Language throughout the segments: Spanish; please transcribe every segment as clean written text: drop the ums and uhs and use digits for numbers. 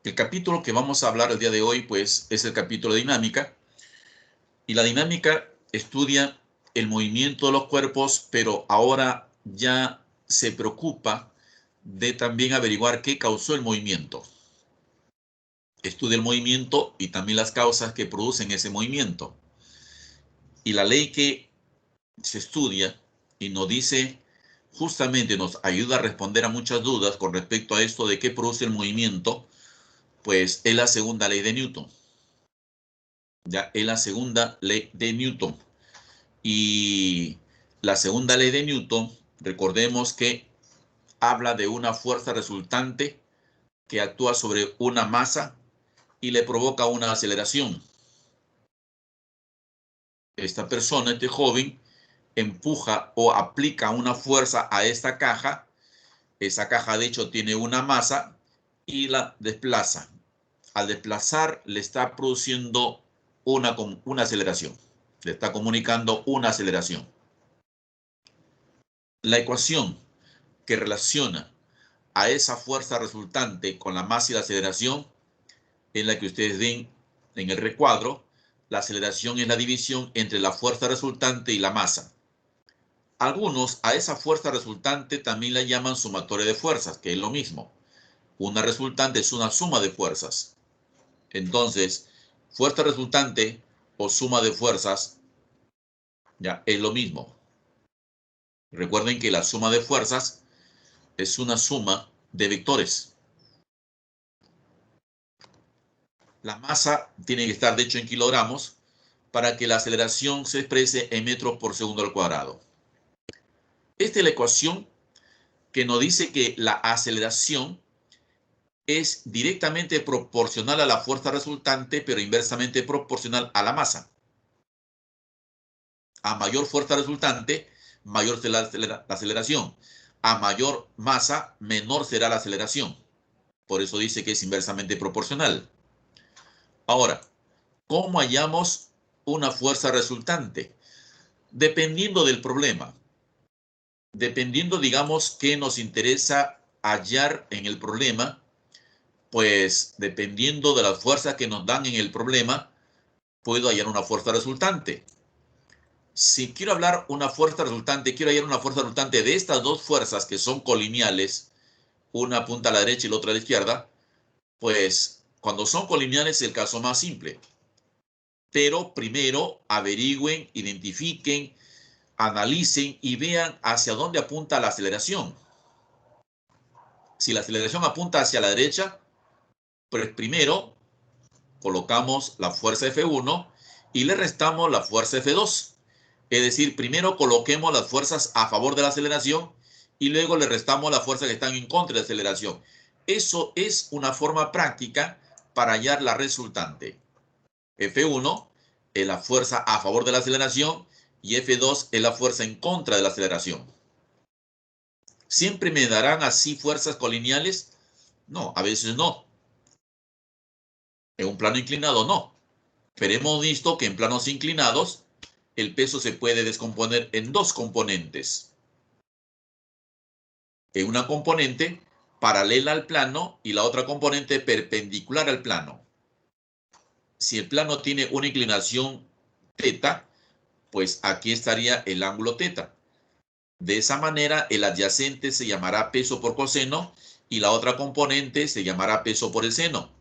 El capítulo que vamos a hablar el día de hoy, pues, es el capítulo de dinámica. Y la dinámica estudia el movimiento de los cuerpos, pero ahora ya se preocupa de también averiguar qué causó el movimiento. Estudia el movimiento y también las causas que producen ese movimiento. Y la ley que se estudia y nos dice, justamente nos ayuda a responder a muchas dudas con respecto a esto de qué produce el movimiento, pues es la segunda ley de Newton. Ya es la segunda ley de Newton. Y la segunda ley de Newton, recordemos que habla de una fuerza resultante que actúa sobre una masa y le provoca una aceleración. Esta persona, este joven, empuja o aplica una fuerza a esta caja. Esa caja, de hecho, tiene una masa y la desplaza. Al desplazar, le está produciendo una aceleración. Le está comunicando una aceleración. La ecuación que relaciona a esa fuerza resultante con la masa y la aceleración es la que ustedes ven en el recuadro. La aceleración es la división entre la fuerza resultante y la masa. Algunos a esa fuerza resultante también la llaman sumatoria de fuerzas, que es lo mismo. Una resultante es una suma de fuerzas. Entonces, fuerza resultante o suma de fuerzas ya es lo mismo. Recuerden que la suma de fuerzas es una suma de vectores. La masa tiene que estar, de hecho, en kilogramos para que la aceleración se exprese en metros por segundo al cuadrado. Esta es la ecuación que nos dice que la aceleración es directamente proporcional a la fuerza resultante, pero inversamente proporcional a la masa. A mayor fuerza resultante, mayor será la aceleración. A mayor masa, menor será la aceleración. Por eso dice que es inversamente proporcional. Ahora, ¿cómo hallamos una fuerza resultante? Dependiendo del problema. Dependiendo, digamos, qué nos interesa hallar en el problema, pues dependiendo de las fuerzas que nos dan en el problema, puedo hallar una fuerza resultante. Si quiero hallar una fuerza resultante de estas dos fuerzas que son colineales, una apunta a la derecha y la otra a la izquierda, pues cuando son colineales es el caso más simple. Pero primero averigüen, identifiquen, analicen y vean hacia dónde apunta la aceleración. Si la aceleración apunta hacia la derecha, pues primero colocamos la fuerza F1 y le restamos la fuerza F2. Es decir, primero coloquemos las fuerzas a favor de la aceleración y luego le restamos las fuerzas que están en contra de la aceleración. Eso es una forma práctica para hallar la resultante. F1 es la fuerza a favor de la aceleración y F2 es la fuerza en contra de la aceleración. ¿Siempre me darán así fuerzas colineales? No, a veces no. En un plano inclinado no. Pero hemos visto que en planos inclinados el peso se puede descomponer en dos componentes. En una componente paralela al plano y la otra componente perpendicular al plano. Si el plano tiene una inclinación θ, pues aquí estaría el ángulo θ. De esa manera, el adyacente se llamará peso por coseno y la otra componente se llamará peso por el seno.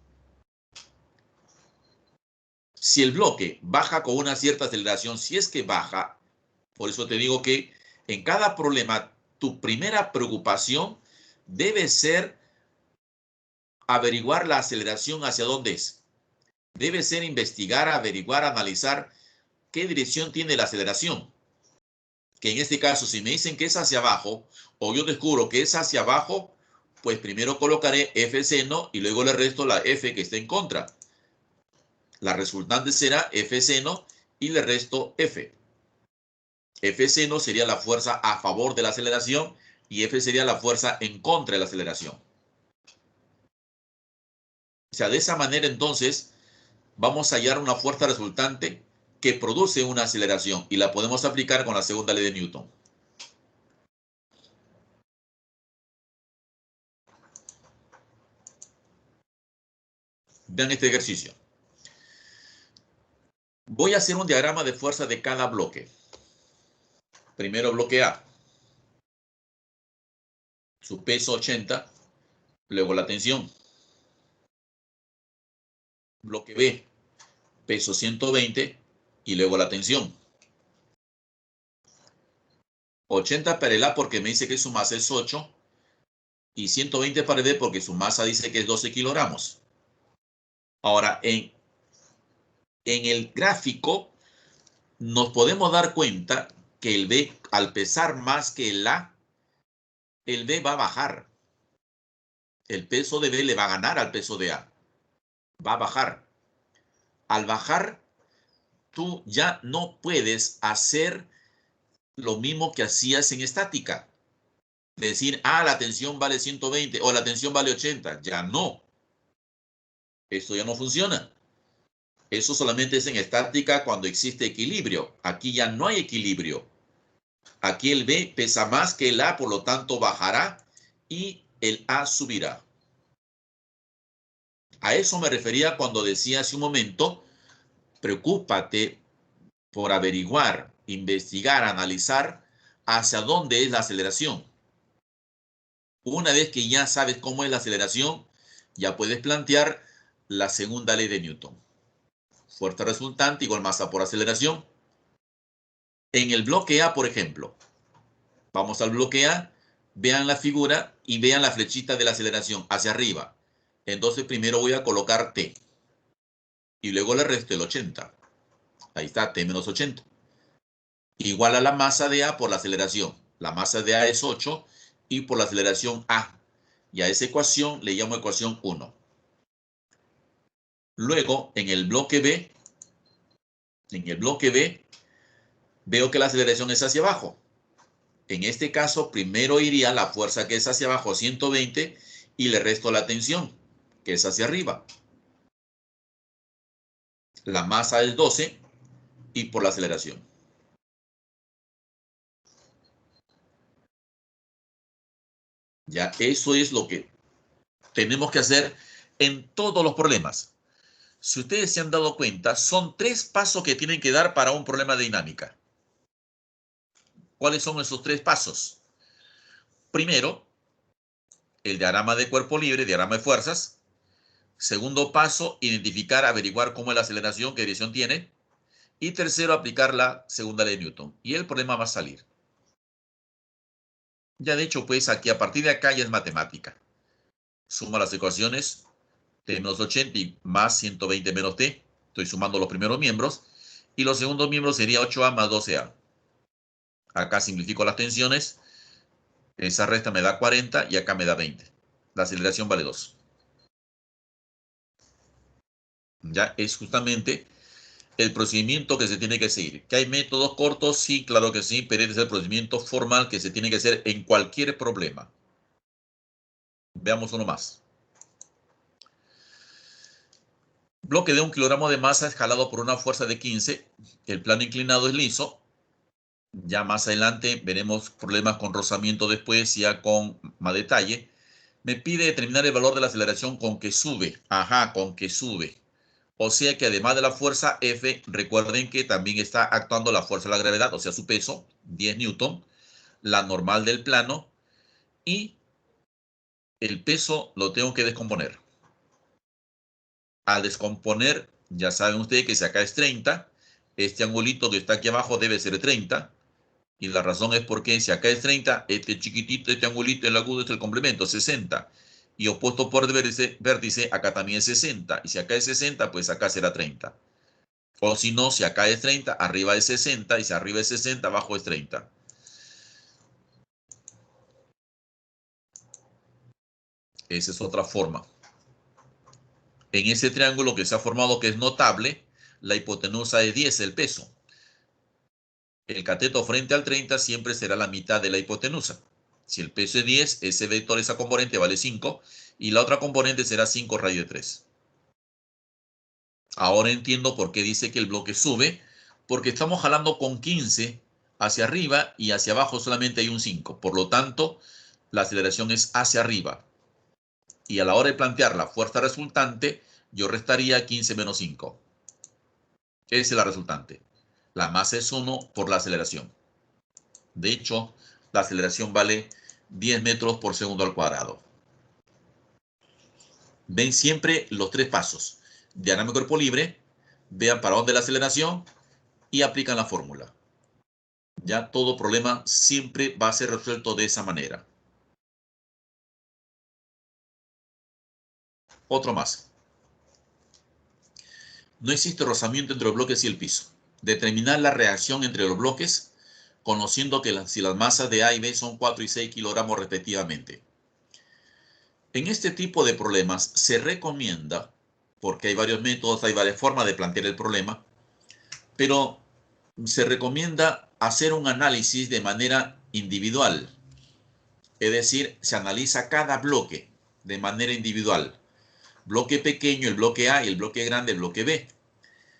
Si el bloque baja con una cierta aceleración, si es que baja, por eso te digo que en cada problema, tu primera preocupación debe ser averiguar la aceleración hacia dónde es. Debe ser investigar, averiguar, analizar qué dirección tiene la aceleración. Que en este caso, si me dicen que es hacia abajo, o yo descubro que es hacia abajo, pues primero colocaré F seno y luego le resto la F que está en contra. La resultante será F seno y le resto F. F seno sería la fuerza a favor de la aceleración y F sería la fuerza en contra de la aceleración. O sea, de esa manera entonces vamos a hallar una fuerza resultante que produce una aceleración y la podemos aplicar con la segunda ley de Newton. Vean este ejercicio. Voy a hacer un diagrama de fuerza de cada bloque. Primero bloque A. Su peso 80, luego la tensión. Bloque B, peso 120 y luego la tensión. 80 para el A porque me dice que su masa es 8 y 120 para el B porque su masa dice que es 12 kilogramos. Ahora, en el gráfico nos podemos dar cuenta que el B, al pesar más que el A, el B va a bajar. El peso de B le va a ganar al peso de A. Va a bajar. Al bajar, tú ya no puedes hacer lo mismo que hacías en estática. Decir, la tensión vale 120 o la tensión vale 80. Ya no. Esto ya no funciona. Eso solamente es en estática cuando existe equilibrio. Aquí ya no hay equilibrio. Aquí el B pesa más que el A, por lo tanto bajará y el A subirá. A eso me refería cuando decía hace un momento, preocúpate por averiguar, investigar, analizar hacia dónde es la aceleración. Una vez que ya sabes cómo es la aceleración, ya puedes plantear la segunda ley de Newton. Fuerza resultante igual masa por aceleración. En el bloque A, por ejemplo, vamos al bloque A, vean la figura y vean la flechita de la aceleración hacia arriba. Entonces primero voy a colocar T y luego le resto el 80. Ahí está, T menos 80. Igual a la masa de A por la aceleración. La masa de A es 8 y por la aceleración A. Y a esa ecuación le llamo ecuación 1. Luego, en el bloque B, veo que la aceleración es hacia abajo. En este caso, primero iría la fuerza que es hacia abajo, 120, y le resto la tensión, que es hacia arriba. La masa es 12 y por la aceleración. Ya, eso es lo que tenemos que hacer en todos los problemas. Si ustedes se han dado cuenta, son 3 pasos que tienen que dar para un problema de dinámica. ¿Cuáles son esos 3 pasos? Primero, el diagrama de cuerpo libre, diagrama de fuerzas. Segundo paso, identificar, averiguar cómo es la aceleración, qué dirección tiene. Y tercero, aplicar la segunda ley de Newton. Y el problema va a salir. Ya de hecho, pues aquí a partir de acá ya es matemática. Suma las ecuaciones, t menos 80 y más 120 menos t. Estoy sumando los primeros miembros. Y los segundos miembros sería 8a más 12a. Acá simplifico las tensiones. Esa resta me da 40 y acá me da 20. La aceleración vale 2. Ya es justamente el procedimiento que se tiene que seguir. ¿Que hay métodos cortos? Sí, claro que sí, pero este es el procedimiento formal que se tiene que hacer en cualquier problema. Veamos uno más. Bloque de 1 kilogramo de masa es jalado por una fuerza de 15. El plano inclinado es liso. Ya más adelante veremos problemas con rozamiento después, ya con más detalle. Me pide determinar el valor de la aceleración con que sube. Ajá, con que sube. O sea que además de la fuerza F, recuerden que también está actuando la fuerza de la gravedad, o sea su peso, 10 newton, la normal del plano, y el peso lo tengo que descomponer. Al descomponer, ya saben ustedes que si acá es 30, este angulito que está aquí abajo debe ser 30, y la razón es porque si acá es 30, este chiquitito, este angulito, el agudo es el complemento, 60. Y opuesto por vértice, acá también es 60. Y si acá es 60, pues acá será 30. O si no, si acá es 30, arriba es 60. Y si arriba es 60, abajo es 30. Esa es otra forma. En ese triángulo que se ha formado, que es notable, la hipotenusa es 10, el peso. El cateto frente al 30 siempre será la mitad de la hipotenusa. Si el peso es 10, ese vector, esa componente vale 5, y la otra componente será 5 raíz de 3. Ahora entiendo por qué dice que el bloque sube, porque estamos jalando con 15 hacia arriba y hacia abajo solamente hay un 5. Por lo tanto, la aceleración es hacia arriba. Y a la hora de plantear la fuerza resultante, Yo restaría 15 menos 5. Esa es la resultante. La masa es 1 por la aceleración. De hecho, la aceleración vale 10 metros por segundo al cuadrado. Ven siempre los 3 pasos. Diagrama de cuerpo libre, vean para dónde la aceleración y aplican la fórmula. Ya todo problema siempre va a ser resuelto de esa manera. Otro más. No existe rozamiento entre los bloques y el piso. Determinar la reacción entre los bloques, conociendo que si las masas de A y B son 4 y 6 kilogramos respectivamente. En este tipo de problemas se recomienda, porque hay varios métodos, hay varias formas de plantear el problema, pero se recomienda hacer un análisis de manera individual. Es decir, se analiza cada bloque de manera individual. Bloque pequeño, el bloque A, y el bloque grande, el bloque B.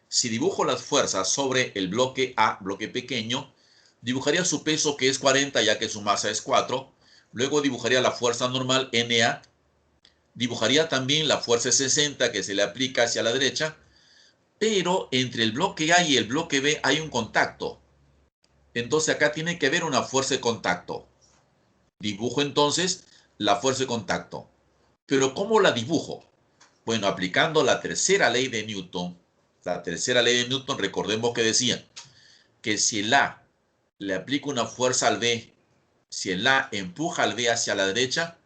Si dibujo las fuerzas sobre el bloque A, bloque pequeño, dibujaría su peso, que es 40, ya que su masa es 4. Luego dibujaría la fuerza normal, NA. Dibujaría también la fuerza 60 que se le aplica hacia la derecha. Pero entre el bloque A y el bloque B hay un contacto. Entonces acá tiene que haber una fuerza de contacto. Dibujo entonces la fuerza de contacto. Pero ¿cómo la dibujo? Bueno, aplicando la tercera ley de Newton. La tercera ley de Newton, recordemos que decía que si el A le aplica una fuerza al B, si el A empuja al B hacia la derecha,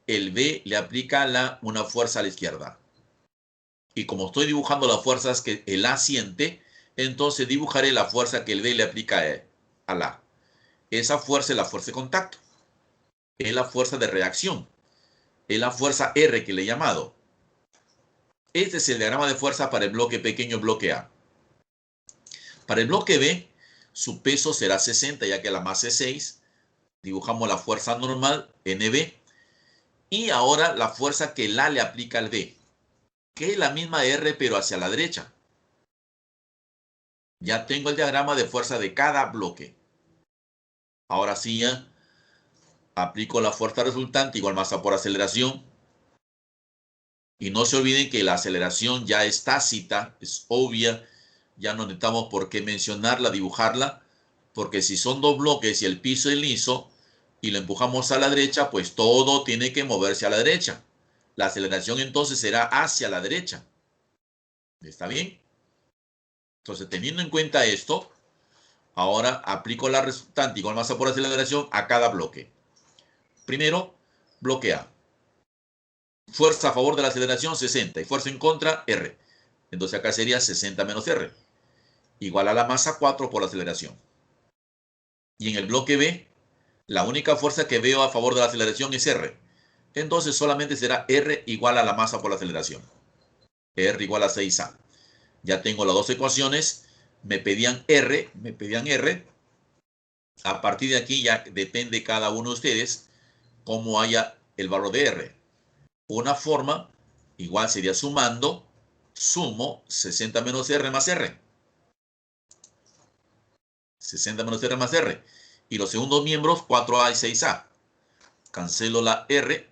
el B le aplica una fuerza a la izquierda. Y como estoy dibujando las fuerzas que el A siente, entonces dibujaré la fuerza que el B le aplica al A. Esa fuerza es la fuerza de contacto. Es la fuerza de reacción. Es la fuerza R que le he llamado. Este es el diagrama de fuerza para el bloque pequeño, bloque A. Para el bloque B, su peso será 60, ya que la masa es 6. Dibujamos la fuerza normal, NB. Y ahora la fuerza que el A le aplica al B, que es la misma R, pero hacia la derecha. Ya tengo el diagrama de fuerza de cada bloque. Ahora sí ya aplico la fuerza resultante, igual masa por aceleración. Y no se olviden que la aceleración ya es tácita, es obvia. Ya no necesitamos por qué mencionarla, dibujarla, porque si son dos bloques y el piso es liso y lo empujamos a la derecha, pues todo tiene que moverse a la derecha. La aceleración entonces será hacia la derecha. ¿Está bien? Entonces, teniendo en cuenta esto, ahora aplico la resultante igual masa por aceleración a cada bloque. Primero, bloque A. Fuerza a favor de la aceleración, 60. Y fuerza en contra, R. Entonces acá sería 60 menos R. Igual a la masa 4 por la aceleración. Y en el bloque B, la única fuerza que veo a favor de la aceleración es R. Entonces solamente será R igual a la masa por la aceleración. R igual a 6A. Ya tengo las dos ecuaciones. Me pedían R. A partir de aquí ya depende cada uno de ustedes cómo haya el valor de R. Una forma igual sería sumo 60 menos R más R. 60 menos R más R. Y los segundos miembros, 4A y 6A. Cancelo la R,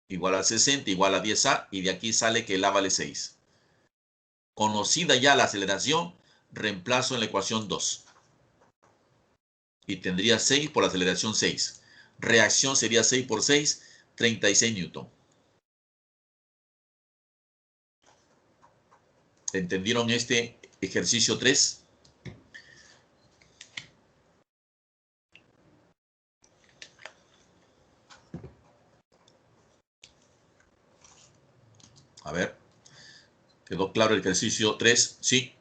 igual a 60, igual a 10A, y de aquí sale que el A vale 6. Conocida ya la aceleración, reemplazo en la ecuación 2. Y tendría 6 por la aceleración 6. Reacción sería 6 por 6, 36 newton. ¿Entendieron este ejercicio 3? A ver, ¿quedó claro el ejercicio 3? Sí.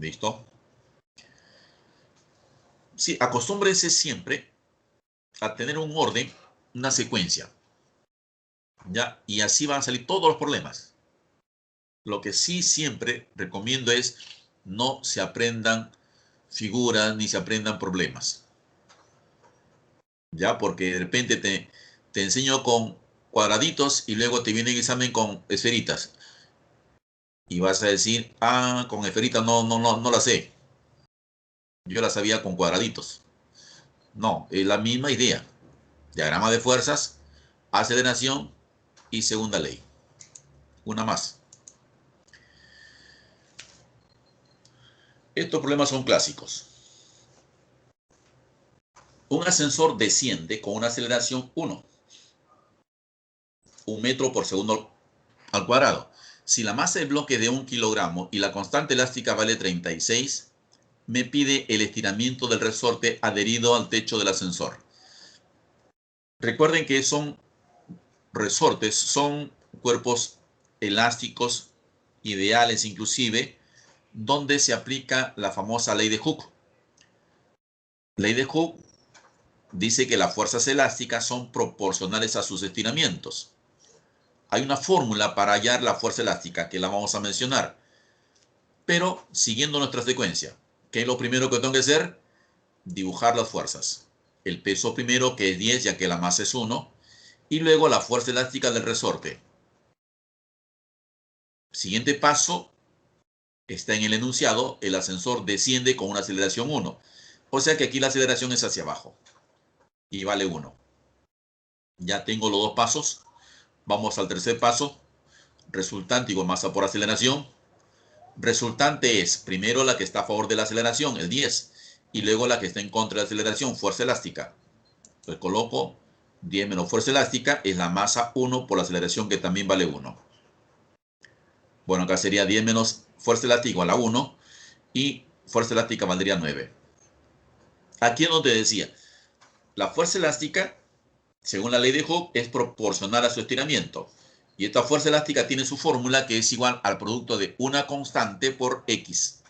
¿Listo? Sí, acostúmbrense siempre a tener un orden, una secuencia. ¿Ya? Y así van a salir todos los problemas. Lo que sí siempre recomiendo es no se aprendan figuras ni se aprendan problemas. ¿Ya? Porque de repente te enseño con cuadraditos y luego te viene el examen con esferitas. Y vas a decir, con esferitas no la sé. Yo la sabía con cuadraditos. No, es la misma idea. Diagrama de fuerzas, aceleración, y segunda ley. Una más. Estos problemas son clásicos. Un ascensor desciende con una aceleración 1 metro por segundo al cuadrado. Si la masa del bloque es de 1 kilogramo y la constante elástica vale 36, me pide el estiramiento del resorte adherido al techo del ascensor. Recuerden que son resortes, son cuerpos elásticos, ideales inclusive, donde se aplica la famosa ley de Hooke. Ley de Hooke dice que las fuerzas elásticas son proporcionales a sus estiramientos. Hay una fórmula para hallar la fuerza elástica que la vamos a mencionar. Pero siguiendo nuestra secuencia, ¿qué es lo primero que tengo que hacer? Dibujar las fuerzas. El peso primero, que es 10, ya que la masa es 1. Y luego la fuerza elástica del resorte. Siguiente paso está en el enunciado. El ascensor desciende con una aceleración 1. O sea que aquí la aceleración es hacia abajo. Y vale 1. Ya tengo los dos pasos. Vamos al tercer paso. Resultante igual masa por aceleración. Resultante es primero la que está a favor de la aceleración, el 10. Y luego la que está en contra de la aceleración, fuerza elástica. Entonces coloco 10 menos fuerza elástica es la masa 1 por la aceleración, que también vale 1. Bueno, acá sería 10 menos fuerza elástica igual a 1. Y fuerza elástica valdría 9. Aquí es donde decía, la fuerza elástica, según la ley de Hooke, es proporcional a su estiramiento. Y esta fuerza elástica tiene su fórmula, que es igual al producto de una constante por X.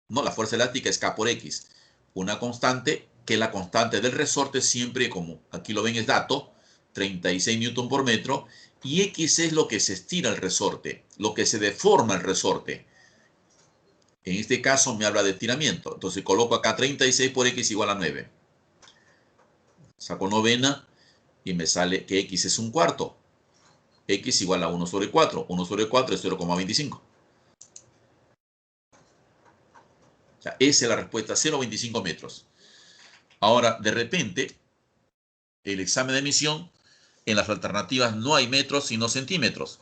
No, la fuerza elástica es K por X. Una constante, que es la constante del resorte, siempre, como aquí lo ven, es dato, 36 newton por metro. Y X es lo que se estira el resorte, lo que se deforma el resorte. En este caso me habla de estiramiento. Entonces coloco acá 36 por X igual a 9. Saco novena y me sale que X es un cuarto. X igual a 1 sobre 4. 1 sobre 4 es 0,25. O sea, esa es la respuesta, 0,25 metros. Ahora, de repente, el examen de admisión, en las alternativas no hay metros, sino centímetros.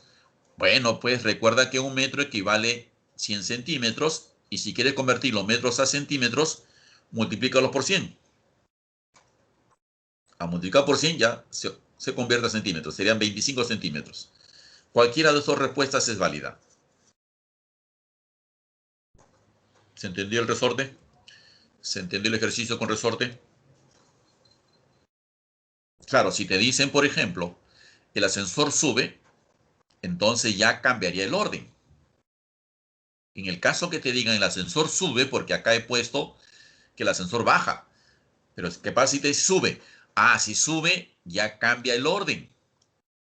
Bueno, pues recuerda que un metro equivale 100 centímetros, y si quieres convertir los metros a centímetros, multiplícalos por 100. A multiplicar por 100 ya se convierte a centímetros, serían 25 centímetros. Cualquiera de estas respuestas es válida. ¿Se entendió el resorte? ¿Se entendió el ejercicio con resorte? Claro, si te dicen, por ejemplo, el ascensor sube, entonces ya cambiaría el orden. En el caso que te digan el ascensor sube, porque acá he puesto que el ascensor baja. Pero ¿qué pasa si te sube? Ah, si sube, ya cambia el orden.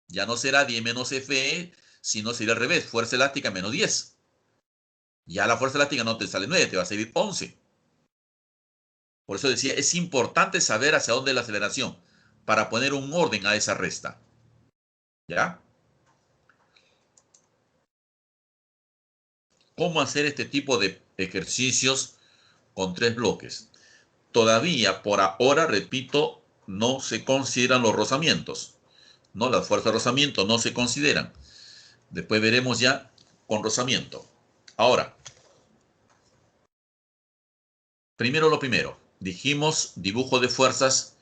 Ya no será 10 menos Fe, sino sería al revés, fuerza elástica menos 10. Ya la fuerza elástica no te sale 9, te va a salir 11. Por eso decía, es importante saber hacia dónde es la aceleración, para poner un orden a esa resta. ¿Ya? ¿Cómo hacer este tipo de ejercicios con 3 bloques? Todavía, por ahora, repito, no se consideran los rozamientos. No, las fuerzas de rozamiento no se consideran. Después veremos ya con rozamiento. Ahora, primero lo primero. Dijimos dibujo de fuerzas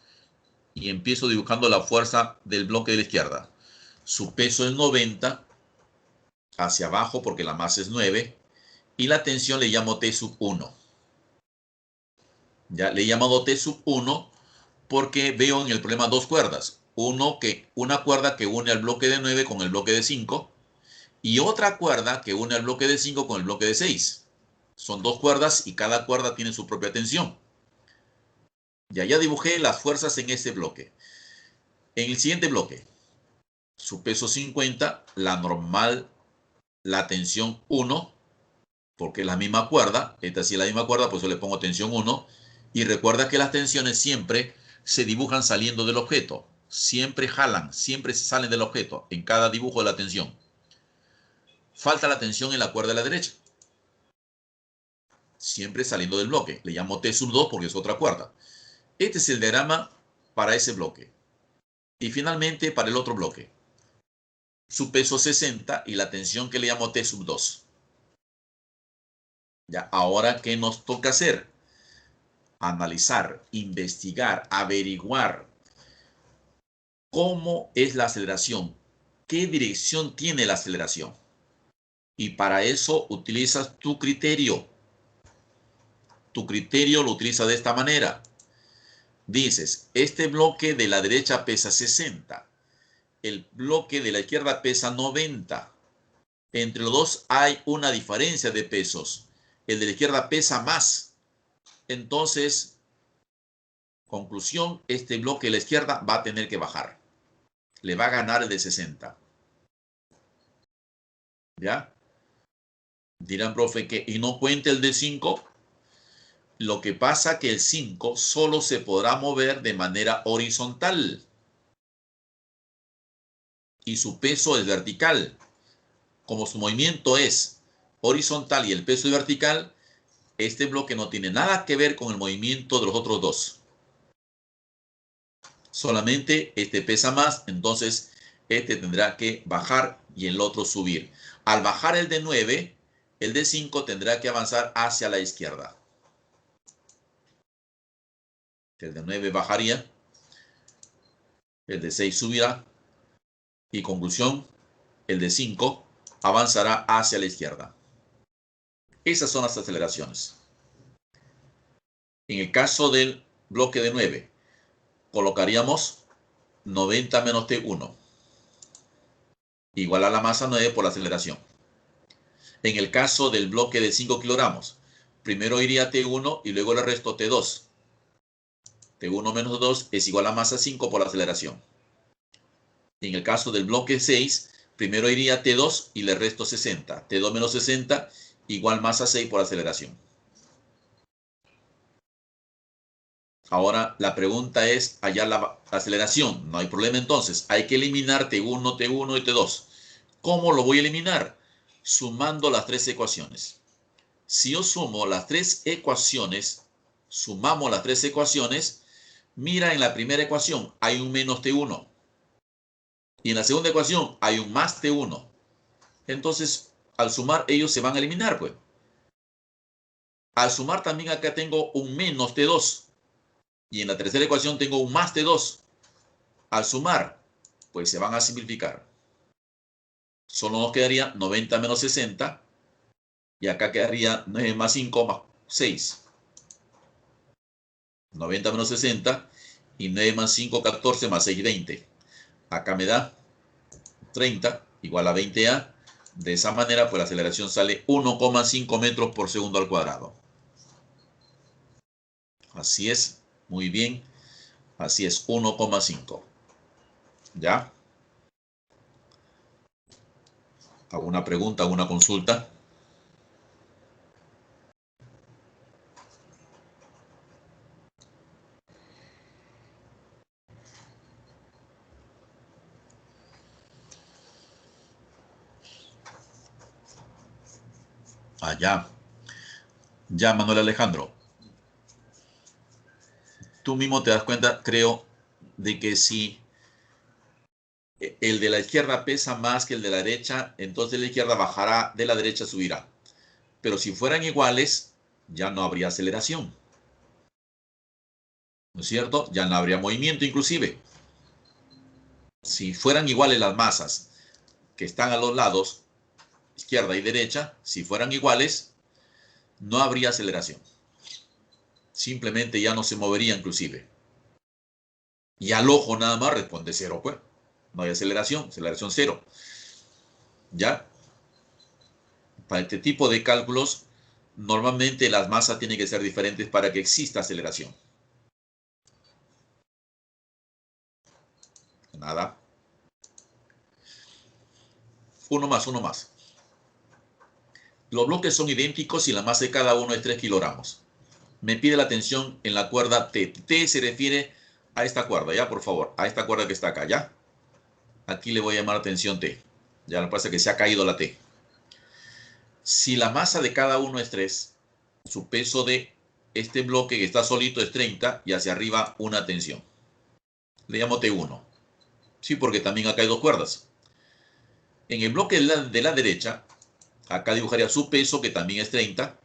y empiezo dibujando la fuerza del bloque de la izquierda. Su peso es 90 hacia abajo porque la masa es 9 y la tensión le llamo T sub 1. Ya le he llamado T sub 1 porque veo en el problema dos cuerdas. Una cuerda que une al bloque de 9 con el bloque de 5 y otra cuerda que une al bloque de 5 con el bloque de 6. Son dos cuerdas y cada cuerda tiene su propia tensión. Ya dibujé las fuerzas en este bloque. En el siguiente bloque, su peso 50, la normal, la tensión 1, porque es la misma cuerda. Esta sí es la misma cuerda, pues yo le pongo tensión 1. Y recuerda que las tensiones siempre se dibujan saliendo del objeto. Siempre jalan, siempre salen del objeto en cada dibujo de la tensión. Falta la tensión en la cuerda de la derecha. Siempre saliendo del bloque. Le llamo T sub 2 porque es otra cuerda. Este es el diagrama para ese bloque. Y finalmente para el otro bloque. su peso 60 y la tensión que le llamo T sub 2. Ya, ahora, ¿qué nos toca hacer? Analizar, investigar, averiguar cómo es la aceleración, qué dirección tiene la aceleración. Y para eso utilizas tu criterio. Tu criterio lo utilizas de esta manera. Dices, este bloque de la derecha pesa 60. El bloque de la izquierda pesa 90. Entre los dos hay una diferencia de pesos. El de la izquierda pesa más. Entonces, conclusión, este bloque de la izquierda va a tener que bajar. Le va a ganar el de 60. ¿Ya? Dirán, profe, que y no cuente el de 5. Lo que pasa que el 5 solo se podrá mover de manera horizontal. Y su peso es vertical. Como su movimiento es horizontal y el peso es vertical, este bloque no tiene nada que ver con el movimiento de los otros dos. Solamente este pesa más, entonces este tendrá que bajar y el otro subir. Al bajar el de 9, el de 5 tendrá que avanzar hacia la izquierda. El de 9 bajaría, el de 6 subirá y conclusión, el de 5 avanzará hacia la izquierda. Esas son las aceleraciones. En el caso del bloque de 9, colocaríamos 90 menos T1 igual a la masa 9 por la aceleración. En el caso del bloque de 5 kilogramos, primero iría T1 y luego le resto T2. T1 menos 2 es igual a masa 5 por la aceleración. En el caso del bloque 6, primero iría T2 y le resto 60. T2 menos 60 igual masa 6 por aceleración. Ahora la pregunta es hallar la aceleración. No hay problema entonces. Hay que eliminar T1, T1 y T2. ¿Cómo lo voy a eliminar? Sumando las tres ecuaciones. Si yo sumo las tres ecuaciones, sumamos las tres ecuaciones, mira en la primera ecuación hay un menos T1. Y en la segunda ecuación hay un más T1. Entonces, al sumar ellos se van a eliminar, pues. Al sumar también acá tengo un menos T2. Y en la tercera ecuación tengo un más T2. Al sumar, pues se van a simplificar. Solo nos quedaría 90 menos 60. Y acá quedaría 9 más 5 más 6. 90 menos 60. Y 9 más 5, 14 más 6, 20. Acá me da 30 igual a 20A. De esa manera, pues la aceleración sale 1,5 metros por segundo al cuadrado. Así es, muy bien. Así es, 1,5. ¿Ya? ¿Alguna pregunta, alguna consulta? Allá. Ya, Manuel Alejandro. Tú mismo te das cuenta, creo, de que si el de la izquierda pesa más que el de la derecha, entonces la izquierda bajará, de la derecha subirá. Pero si fueran iguales, ya no habría aceleración. ¿No es cierto? Ya no habría movimiento inclusive. Si fueran iguales las masas que están a los lados, izquierda y derecha, si fueran iguales, no habría aceleración. Simplemente ya no se movería inclusive. Y al ojo nada más responde cero, pues. No hay aceleración, aceleración cero. ¿Ya? Para este tipo de cálculos, normalmente las masas tienen que ser diferentes para que exista aceleración. Nada. Uno más, uno más. Los bloques son idénticos y la masa de cada uno es 3 kilogramos. Me pide la tensión en la cuerda T. T se refiere a esta cuerda, ya, por favor. A esta cuerda que está acá, ya. Aquí le voy a llamar tensión T. Ya me parece que se ha caído la T. Si la masa de cada uno es 3, su peso de este bloque que está solito es 30 y hacia arriba una tensión. Le llamo T1. Sí, porque también acá hay dos cuerdas. En el bloque de la derecha, acá dibujaría su peso, que también es 30.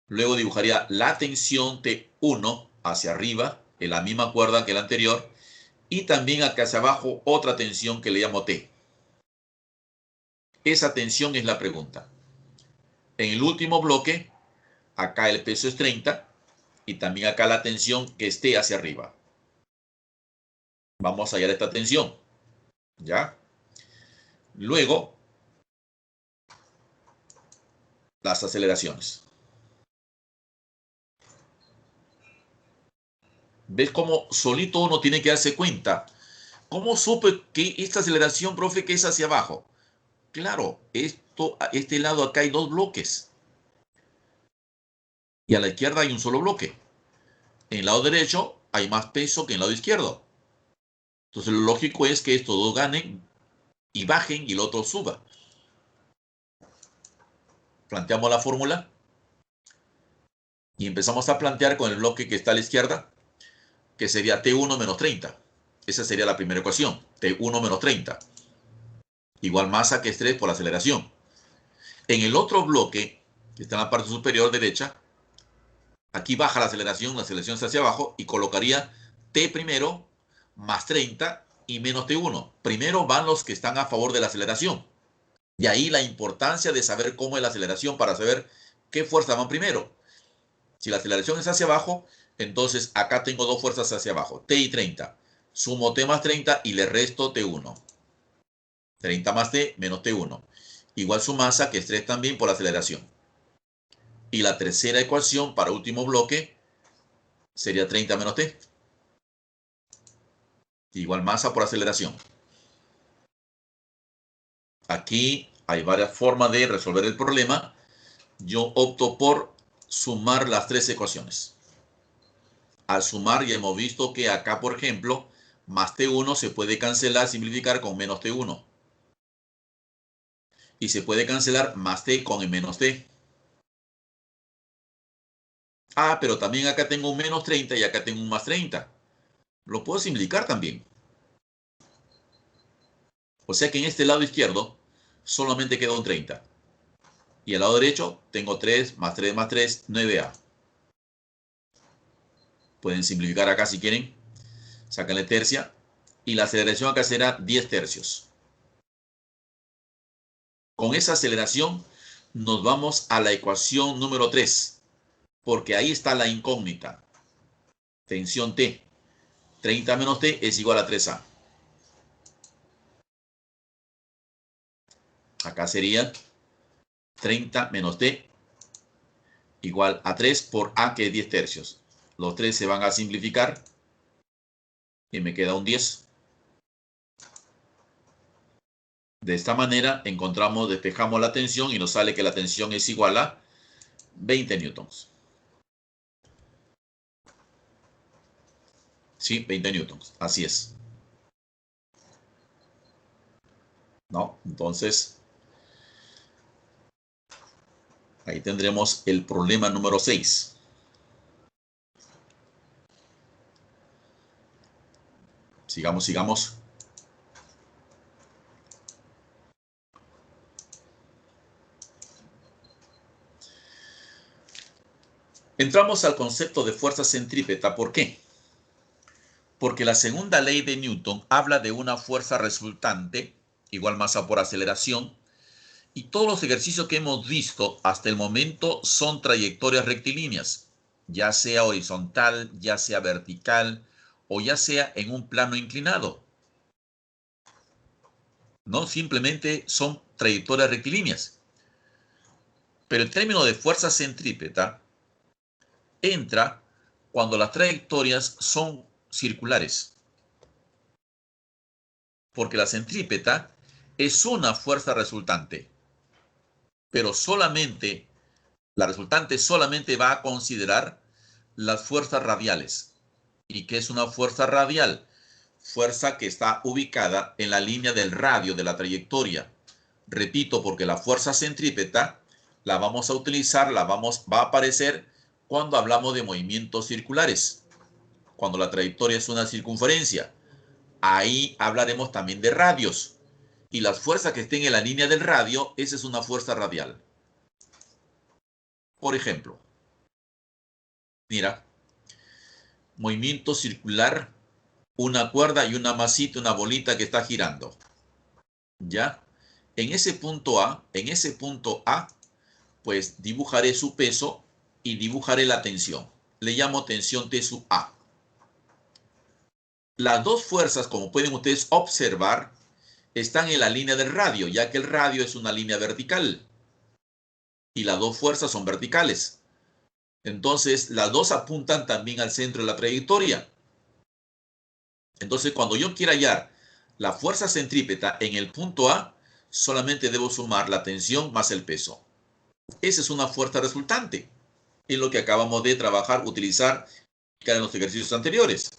Luego dibujaría la tensión T1 hacia arriba, en la misma cuerda que la anterior. Y también acá hacia abajo, otra tensión que le llamo T. Esa tensión es la pregunta. En el último bloque, acá el peso es 30 y también acá la tensión que esté hacia arriba. Vamos a hallar esta tensión, ¿ya? Luego, las aceleraciones. ¿Ves cómo solito uno tiene que darse cuenta? ¿Cómo supe que esta aceleración, profe, que es hacia abajo? Claro, este lado acá hay dos bloques. Y a la izquierda hay un solo bloque. En el lado derecho hay más peso que en el lado izquierdo. Entonces lo lógico es que estos dos ganen y bajen y el otro suba. Planteamos la fórmula y empezamos a plantear con el bloque que está a la izquierda, que sería T1 menos 30. Esa sería la primera ecuación, T1 menos 30. Igual masa que estrés por aceleración. En el otro bloque, que está en la parte superior derecha, aquí baja la aceleración está hacia abajo y colocaría T primero más 30 y menos T1. Primero van los que están a favor de la aceleración. Y ahí la importancia de saber cómo es la aceleración para saber qué fuerza van primero. Si la aceleración es hacia abajo, entonces acá tengo dos fuerzas hacia abajo, T y 30. Sumo T más 30 y le resto T1. 30 más T menos T1. Igual su masa, que es 3 también por aceleración. Y la tercera ecuación para último bloque sería 30 menos T. Igual masa por aceleración. Aquí hay varias formas de resolver el problema. Yo opto por sumar las tres ecuaciones. Al sumar ya hemos visto que acá, por ejemplo, más T1 se puede cancelar, simplificar con menos T1. Y se puede cancelar más T con el menos T. Ah, pero también acá tengo un menos 30 y acá tengo un más 30. Lo puedo simplificar también. O sea que en este lado izquierdo solamente queda un 30. Y al lado derecho tengo 3 más 3 más 3, 9A. Pueden simplificar acá si quieren. Sácanle tercia. Y la aceleración acá será 10 tercios. Con esa aceleración nos vamos a la ecuación número 3. Porque ahí está la incógnita. Tensión T. 30 menos T es igual a 3A. Acá sería 30 menos T igual a 3 por A, que es 10 tercios. Los 3 se van a simplificar y me queda un 10. De esta manera despejamos la tensión y nos sale que la tensión es igual a 20 newtons. Sí, 20 newtons. Así es. ¿No? Entonces, ahí tendremos el problema número 6. Sigamos. Entramos al concepto de fuerza centrípeta. ¿Por qué? Porque la segunda ley de Newton habla de una fuerza resultante, igual masa por aceleración, y todos los ejercicios que hemos visto hasta el momento son trayectorias rectilíneas, ya sea horizontal, ya sea vertical, o ya sea en un plano inclinado. No simplemente son trayectorias rectilíneas. Pero el término de fuerza centrípeta entra cuando las trayectorias son circulares. Porque la centrípeta es una fuerza resultante, pero la resultante solamente va a considerar las fuerzas radiales. ¿Y qué es una fuerza radial? Fuerza que está ubicada en la línea del radio de la trayectoria. Repito, porque la fuerza centrípeta la vamos a utilizar, va a aparecer cuando hablamos de movimientos circulares, cuando la trayectoria es una circunferencia. Ahí hablaremos también de radios. y las fuerzas que estén en la línea del radio, esa es una fuerza radial. Por ejemplo, mira, movimiento circular, una cuerda y una masita, una bolita que está girando. ¿Ya? En ese punto A, pues dibujaré su peso y dibujaré la tensión. Le llamo tensión T sub A. Las dos fuerzas, como pueden ustedes observar, están en la línea del radio, ya que el radio es una línea vertical. Y las dos fuerzas son verticales. Entonces, las dos apuntan también al centro de la trayectoria. Entonces, cuando yo quiera hallar la fuerza centrípeta en el punto A, solamente debo sumar la tensión más el peso. Esa es una fuerza resultante. Es lo que acabamos de trabajar, utilizar en los ejercicios anteriores.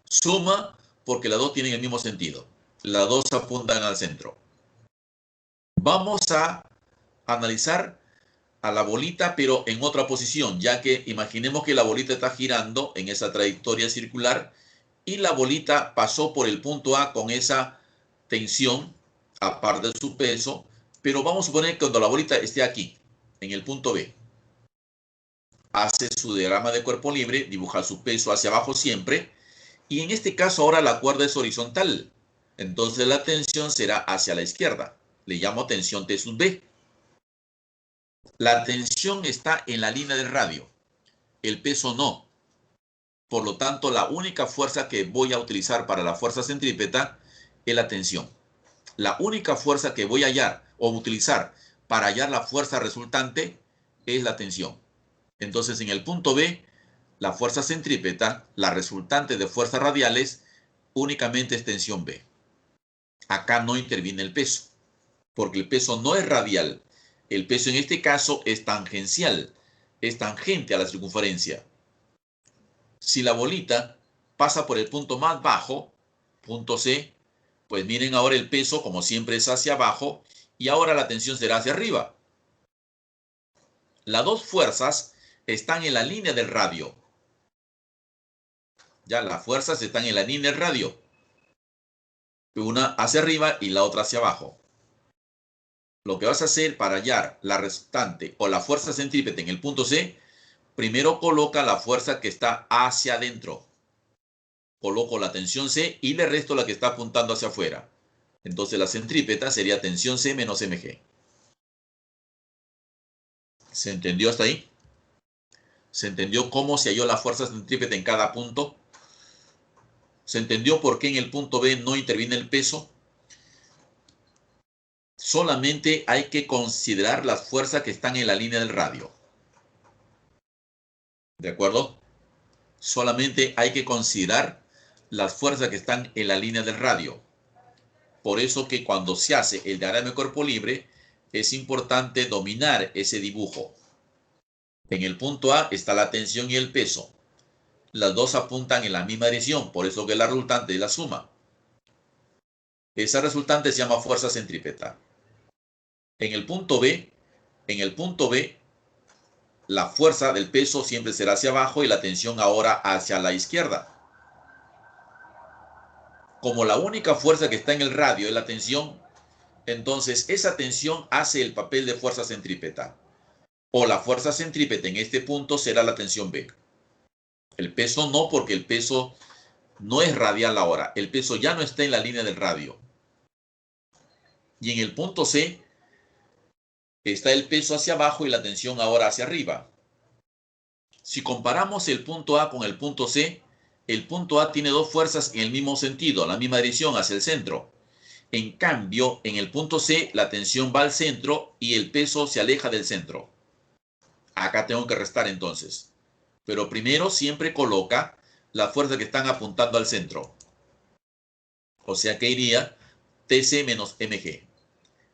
Suma porque las dos tienen el mismo sentido. Las dos apuntan al centro. Vamos a analizar a la bolita, pero en otra posición, ya que imaginemos que la bolita está girando en esa trayectoria circular y la bolita pasó por el punto A con esa tensión, aparte de su peso, pero vamos a suponer que cuando la bolita esté aquí, en el punto B, hace su diagrama de cuerpo libre, dibuja su peso hacia abajo siempre, y en este caso ahora la cuerda es horizontal, entonces la tensión será hacia la izquierda, le llamo tensión T sub B. La tensión está en la línea del radio, el peso no. Por lo tanto, la única fuerza que voy a utilizar para la fuerza centrípeta es la tensión. La única fuerza que voy a hallar o utilizar para hallar la fuerza resultante es la tensión. Entonces, en el punto B, la fuerza centrípeta, la resultante de fuerzas radiales, únicamente es tensión B. Acá no interviene el peso, porque el peso no es radial. El peso en este caso es tangencial, es tangente a la circunferencia. Si la bolita pasa por el punto más bajo, punto C, pues miren ahora el peso como siempre es hacia abajo y ahora la tensión será hacia arriba. Las dos fuerzas están en la línea del radio. Ya las fuerzas están en la línea del radio. Una hacia arriba y la otra hacia abajo. Lo que vas a hacer para hallar la resultante o la fuerza centrípeta en el punto C, primero coloca la fuerza que está hacia adentro. Coloco la tensión C y le resto la que está apuntando hacia afuera. Entonces la centrípeta sería tensión C menos mg. ¿Se entendió hasta ahí? ¿Se entendió cómo se halló la fuerza centrípeta en cada punto? ¿Se entendió por qué en el punto B no interviene el peso? Solamente hay que considerar las fuerzas que están en la línea del radio. ¿De acuerdo? Solamente hay que considerar las fuerzas que están en la línea del radio. Por eso que cuando se hace el diagrama de cuerpo libre, es importante dominar ese dibujo. En el punto A está la tensión y el peso. Las dos apuntan en la misma dirección, por eso que la resultante es la suma. Esa resultante se llama fuerza centrípeta. En el punto B, la fuerza del peso siempre será hacia abajo y la tensión ahora hacia la izquierda. Como la única fuerza que está en el radio es la tensión, entonces esa tensión hace el papel de fuerza centrípeta. O la fuerza centrípeta en este punto será la tensión B. El peso no, porque el peso no es radial ahora. El peso ya no está en la línea del radio. Y en el punto C está el peso hacia abajo y la tensión ahora hacia arriba. Si comparamos el punto A con el punto C, el punto A tiene dos fuerzas en el mismo sentido, en la misma dirección, hacia el centro. En cambio, en el punto C, la tensión va al centro y el peso se aleja del centro. Acá tengo que restar entonces. Pero primero siempre coloca las fuerzas que están apuntando al centro. O sea que iría TC menos mg.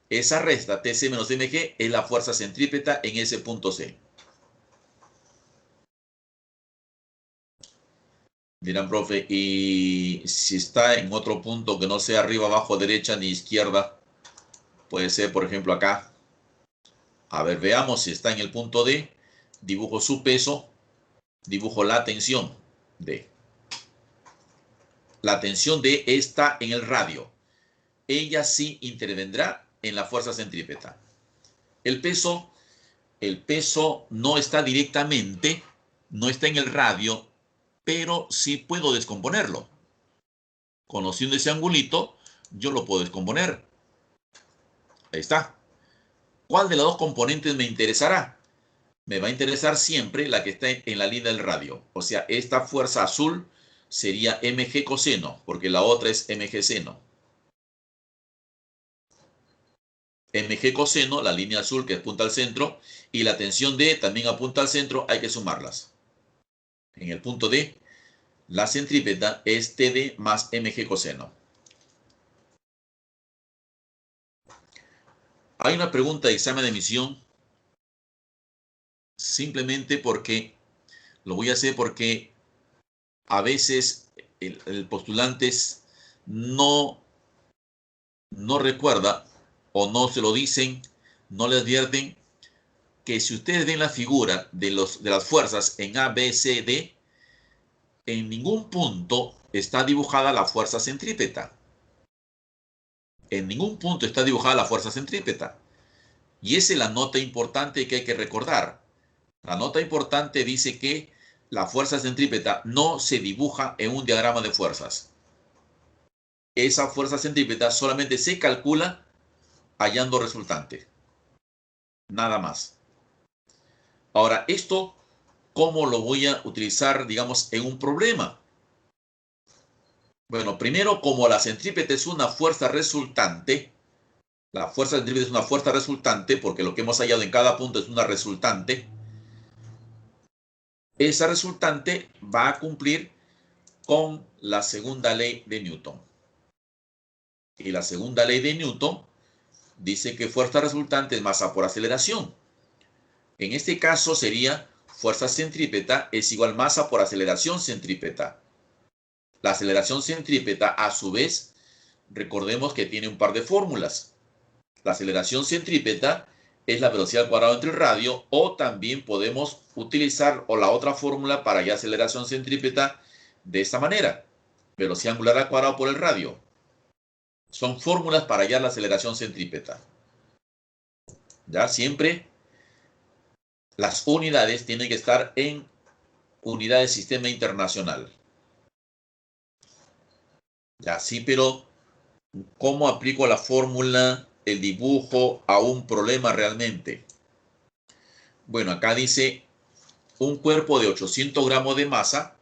Esa resta TC menos mg es la fuerza centrípeta en ese punto C. Dirán, profe, y si está en otro punto que no sea arriba, abajo, derecha ni izquierda, puede ser, por ejemplo, acá. A ver, veamos si está en el punto D. Dibujo su peso, dibujo la tensión D. La tensión D está en el radio. ella sí intervendrá en la fuerza centrípeta. El peso no está directamente, no está en el radio, pero sí puedo descomponerlo. Conociendo ese angulito, yo lo puedo descomponer. Ahí está. ¿Cuál de las dos componentes me interesará? Me va a interesar siempre la que está en la línea del radio. O sea, esta fuerza azul sería mg coseno, porque la otra es mg seno. Mg coseno, la línea azul que apunta al centro, y la tensión D también apunta al centro, hay que sumarlas. En el punto D, la centrípeta es TD más mg coseno. Hay una pregunta de examen de admisión, simplemente porque, lo voy a hacer porque a veces el postulante no recuerda o no se lo dicen, no le advierten que si ustedes ven la figura de las fuerzas en A, B, C, D, en ningún punto está dibujada la fuerza centrípeta. En ningún punto está dibujada la fuerza centrípeta. Y esa es la nota importante que hay que recordar. La nota importante dice que la fuerza centrípeta no se dibuja en un diagrama de fuerzas. Esa fuerza centrípeta solamente se calcula hallando resultante. Nada más. Ahora, esto, ¿cómo lo voy a utilizar, digamos, en un problema? Bueno, primero, como la centrípeta es una fuerza resultante, la fuerza centrípeta es una fuerza resultante, porque lo que hemos hallado en cada punto es una resultante, esa resultante va a cumplir con la segunda ley de Newton. Y la segunda ley de Newton dice que fuerza resultante es masa por aceleración. En este caso sería fuerza centrípeta es igual masa por aceleración centrípeta. La aceleración centrípeta, a su vez, recordemos que tiene un par de fórmulas. La aceleración centrípeta es la velocidad al cuadrado entre el radio, o también podemos utilizar la otra fórmula para hallar aceleración centrípeta de esta manera. Velocidad angular al cuadrado por el radio. Son fórmulas para hallar la aceleración centrípeta. Ya siempre las unidades tienen que estar en unidades de sistema internacional. Ya sí, pero ¿cómo aplico la fórmula, el dibujo a un problema realmente? Bueno, acá dice un cuerpo de 800 gramos de masa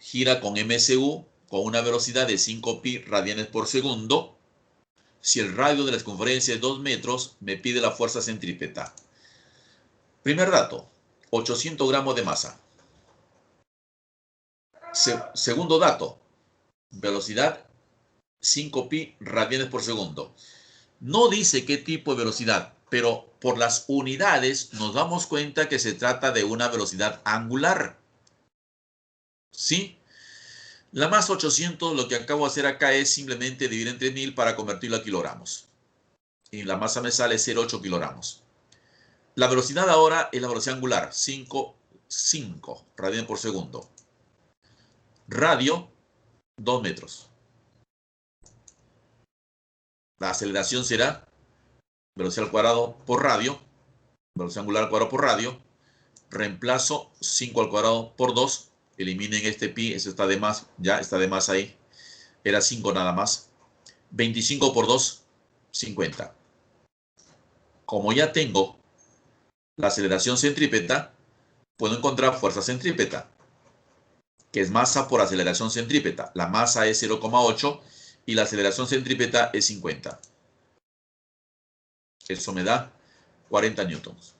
gira con MSU con una velocidad de 5 pi radianes por segundo. Si el radio de la circunferencia es 2 metros, me pide la fuerza centrípeta. Primer dato, 800 gramos de masa. Segundo dato, velocidad 5 pi radianes por segundo. No dice qué tipo de velocidad, pero por las unidades nos damos cuenta que se trata de una velocidad angular. ¿Sí? La masa 800, lo que acabo de hacer acá es simplemente dividir entre 1000 para convertirlo a kilogramos. Y la masa me sale 0,8 kilogramos. La velocidad ahora es la velocidad angular, 5 radianes por segundo. Radio, 2 metros. La aceleración será velocidad al cuadrado por radio, velocidad angular al cuadrado por radio. Reemplazo 5 al cuadrado por 2. Eliminen este pi, eso está de más, ya está de más ahí. Era 5 nada más. 25 por 2, 50. Como ya tengo la aceleración centrípeta, puedo encontrar fuerza centrípeta, que es masa por aceleración centrípeta. La masa es 0,8 y la aceleración centrípeta es 50. Eso me da 40 newtons.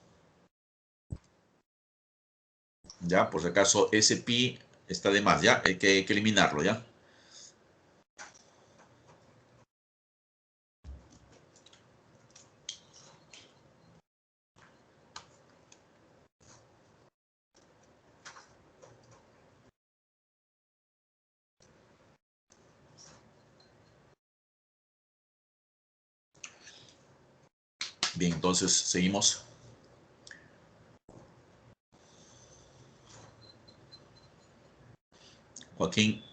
Ya, por si acaso, ese pi está de más, ya, hay que eliminarlo, ya. Bien, entonces seguimos. Joaquín,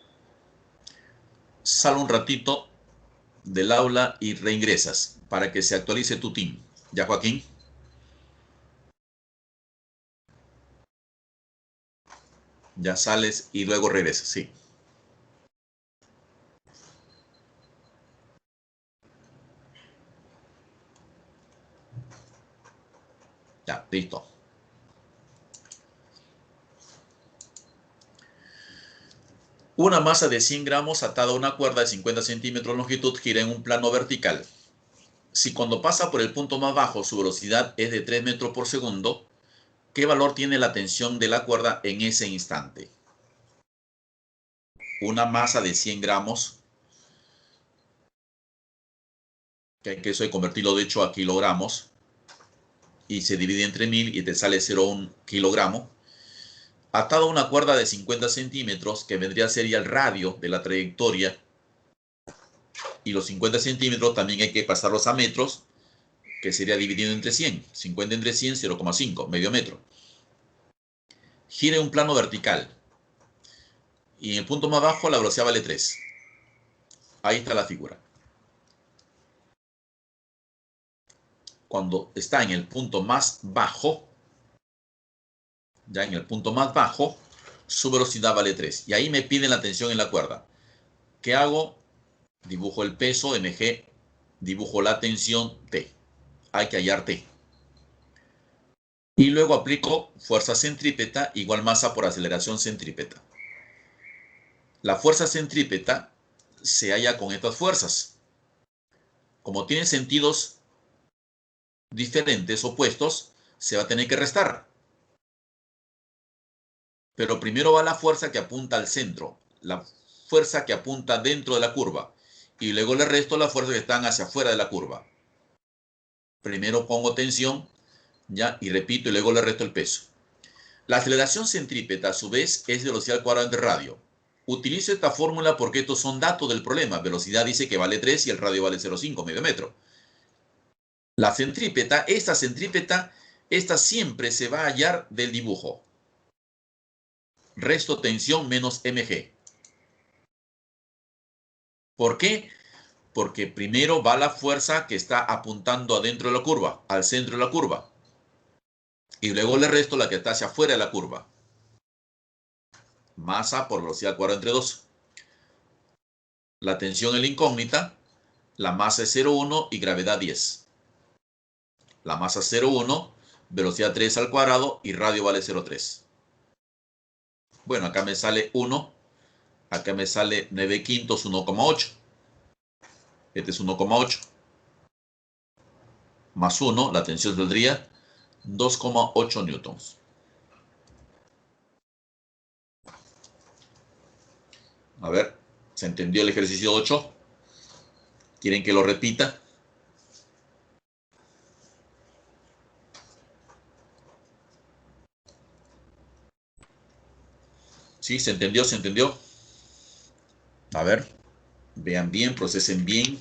sale un ratito del aula y reingresas para que se actualice tu team. ¿Ya, Joaquín? Ya sales y luego regresas, sí. Ya, listo. Una masa de 100 gramos atada a una cuerda de 50 centímetros de longitud gira en un plano vertical. Si cuando pasa por el punto más bajo su velocidad es de 3 metros por segundo, ¿qué valor tiene la tensión de la cuerda en ese instante? Una masa de 100 gramos, que eso hay que convertirlo de hecho a kilogramos, y se divide entre 1000 y te sale 0,1 kilogramo, atado a una cuerda de 50 centímetros, que vendría a ser ya el radio de la trayectoria, y los 50 centímetros también hay que pasarlos a metros, que sería dividido entre 100. 50 entre 100, 0,5, medio metro. Gira en un plano vertical. Y en el punto más bajo la velocidad vale 3. Ahí está la figura. Cuando está en el punto más bajo, ya en el punto más bajo, su velocidad vale 3. Y ahí me piden la tensión en la cuerda. ¿Qué hago? Dibujo el peso, mg, dibujo la tensión, T. Hay que hallar T. Y luego aplico fuerza centrípeta igual masa por aceleración centrípeta. La fuerza centrípeta se halla con estas fuerzas. Como tienen sentidos diferentes, opuestos, se va a tener que restar. Pero primero va la fuerza que apunta al centro, la fuerza que apunta dentro de la curva, y luego le resto las fuerzas que están hacia afuera de la curva. Primero pongo tensión, ya, y repito, y luego le resto el peso. La aceleración centrípeta, a su vez, es velocidad al cuadrado entre radio. Utilizo esta fórmula porque estos son datos del problema. Velocidad dice que vale 3 y el radio vale 0,5, medio metro. La centrípeta, esta siempre se va a hallar del dibujo. Resto tensión menos mg. ¿Por qué? Porque primero va la fuerza que está apuntando adentro de la curva, al centro de la curva. Y luego le resto la que está hacia afuera de la curva. Masa por velocidad al cuadrado entre 2. La tensión es la incógnita, la masa es 0,1 y gravedad 10. La masa es 0,1, velocidad 3 al cuadrado y radio vale 0,3. Bueno, acá me sale 1, acá me sale 9 quintos, 1,8. Este es 1,8. Más 1, la tensión saldría 2,8 newtons. A ver, ¿se entendió el ejercicio 8? ¿Quieren que lo repita? ¿Sí? ¿Se entendió? ¿Se entendió? A ver, vean bien, procesen bien.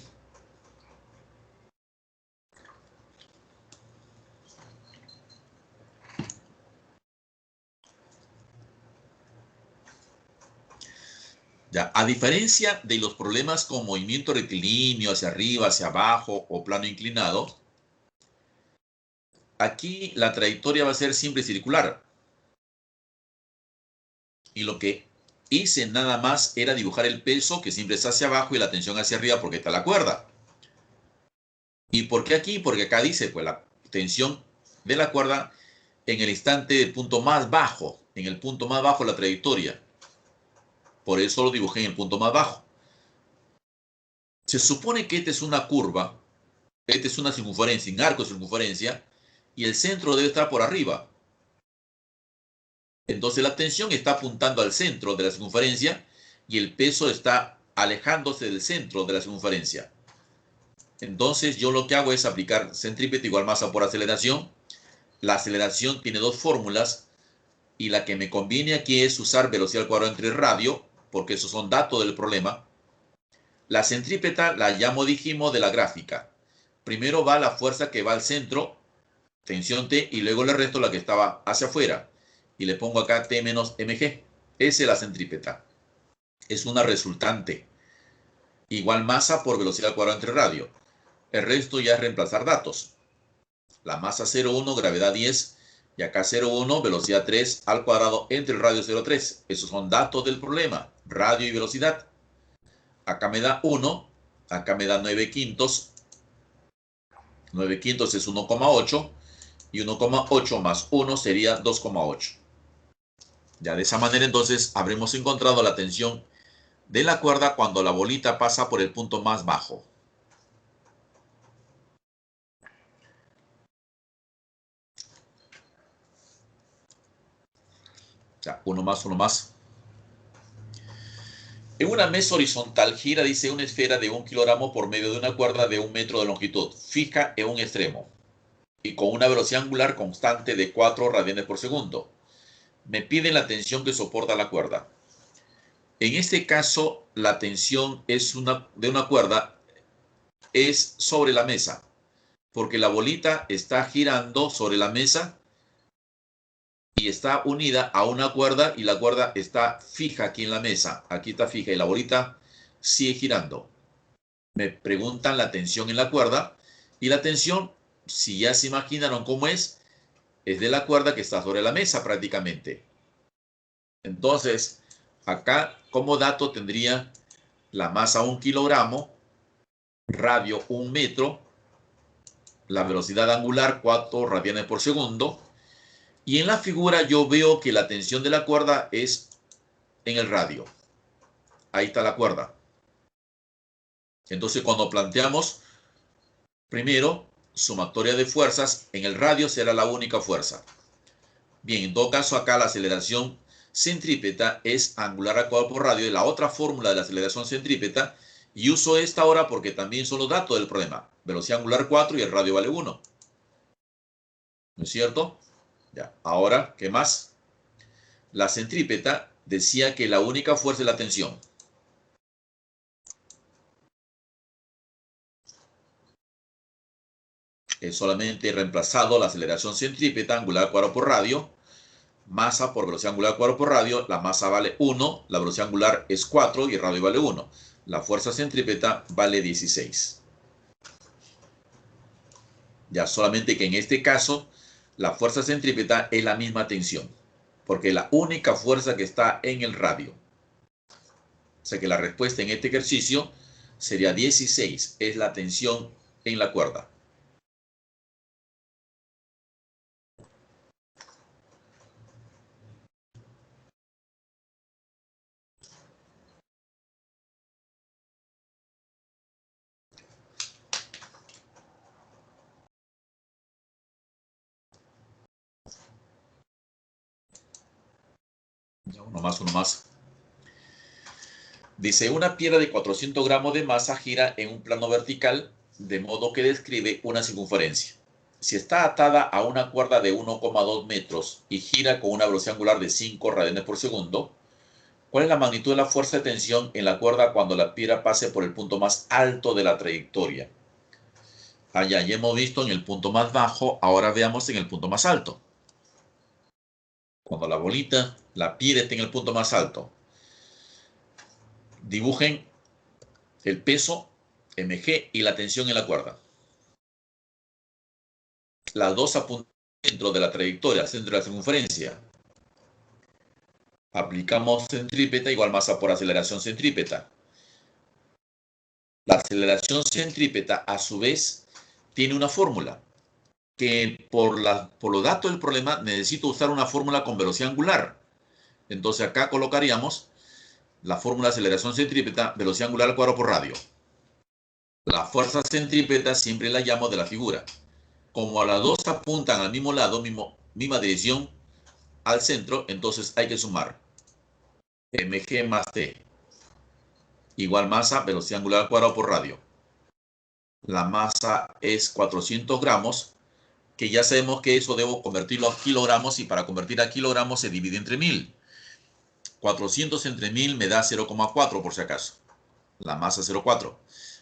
Ya, a diferencia de los problemas con movimiento rectilíneo hacia arriba, hacia abajo o plano inclinado, aquí la trayectoria va a ser siempre circular. Y lo que hice nada más era dibujar el peso, que siempre está hacia abajo, y la tensión hacia arriba porque está la cuerda. ¿Y por qué aquí? Porque acá dice, pues la tensión de la cuerda en el instante del punto más bajo, en el punto más bajo de la trayectoria. Por eso lo dibujé en el punto más bajo. Se supone que esta es una curva, esta es una circunferencia, un arco de circunferencia, y el centro debe estar por arriba. Entonces la tensión está apuntando al centro de la circunferencia y el peso está alejándose del centro de la circunferencia. Entonces yo lo que hago es aplicar centrípeta igual masa por aceleración. La aceleración tiene dos fórmulas y la que me conviene aquí es usar velocidad al cuadrado entre radio, porque esos son datos del problema. La centrípeta la llamo, dijimos, de la gráfica. Primero va la fuerza que va al centro, tensión T, y luego le resto la que estaba hacia afuera. Y le pongo acá T menos mg. Esa es la centrípeta. Es una resultante. igual masa por velocidad al cuadrado entre radio. El resto ya es reemplazar datos. La masa 0,1, gravedad 10, y acá 0,1, velocidad 3 al cuadrado entre el radio 0,3. Esos son datos del problema, radio y velocidad. Acá me da 1, acá me da 9 quintos. 9 quintos es 1,8 y 1,8 más 1 sería 2,8. Ya de esa manera entonces habremos encontrado la tensión de la cuerda cuando la bolita pasa por el punto más bajo. Ya, uno más. En una mesa horizontal gira, dice, una esfera de 1 kilogramo por medio de una cuerda de 1 metro de longitud, fija en un extremo y con una velocidad angular constante de 4 radianes por segundo. Me piden la tensión que soporta la cuerda. En este caso, la tensión de una cuerda es sobre la mesa, porque la bolita está girando sobre la mesa y está unida a una cuerda y la cuerda está fija aquí en la mesa. Aquí está fija y la bolita sigue girando. Me preguntan la tensión en la cuerda y la tensión, si ya se imaginaron cómo es de la cuerda que está sobre la mesa prácticamente. Entonces, acá como dato tendría la masa 1 kilogramo, radio 1 metro, la velocidad angular 4 radianes por segundo. Y en la figura yo veo que la tensión de la cuerda es en el radio. Ahí está la cuerda. Entonces cuando planteamos, primero, sumatoria de fuerzas, en el radio será la única fuerza. Bien, en todo caso acá la aceleración centrípeta es angular al cuadrado por radio, y la otra fórmula de la aceleración centrípeta, y uso esta ahora porque también son los datos del problema. Velocidad angular 4 y el radio vale 1. ¿No es cierto? Ya, ahora, ¿qué más? La centrípeta decía que la única fuerza es la tensión. Es solamente reemplazado la aceleración centrípeta angular al cuadrado por radio, masa por velocidad angular al cuadrado por radio, la masa vale 1, la velocidad angular es 4 y el radio vale 1. La fuerza centrípeta vale 16. Ya solamente que en este caso, la fuerza centrípeta es la misma tensión, porque es la única fuerza que está en el radio. O sea que la respuesta en este ejercicio sería 16, es la tensión en la cuerda. Ya, uno más. Dice, una piedra de 400 gramos de masa gira en un plano vertical, de modo que describe una circunferencia. Si está atada a una cuerda de 1,2 metros y gira con una velocidad angular de 5 radianes por segundo, ¿cuál es la magnitud de la fuerza de tensión en la cuerda cuando la piedra pase por el punto más alto de la trayectoria? Allá ya hemos visto en el punto más bajo, ahora veamos en el punto más alto. Cuando la bolita, la piedra esté en el punto más alto, dibujen el peso mg y la tensión en la cuerda. Las dos apuntan dentro de la trayectoria, centro de la circunferencia. Aplicamos centrípeta igual masa por aceleración centrípeta. La aceleración centrípeta, a su vez, tiene una fórmula que por los datos del problema necesito usar una fórmula con velocidad angular. Entonces acá colocaríamos la fórmula de aceleración centrípeta, velocidad angular al cuadrado por radio. La fuerza centrípeta siempre la llamo de la figura. Como a las dos apuntan al mismo lado, misma dirección al centro, entonces hay que sumar mg más t igual masa, velocidad angular al cuadrado por radio. La masa es 400 gramos, que ya sabemos que eso debo convertirlo a kilogramos, y para convertir a kilogramos se divide entre 1000. 400 entre 1000 me da 0,4 por si acaso. La masa 0,4.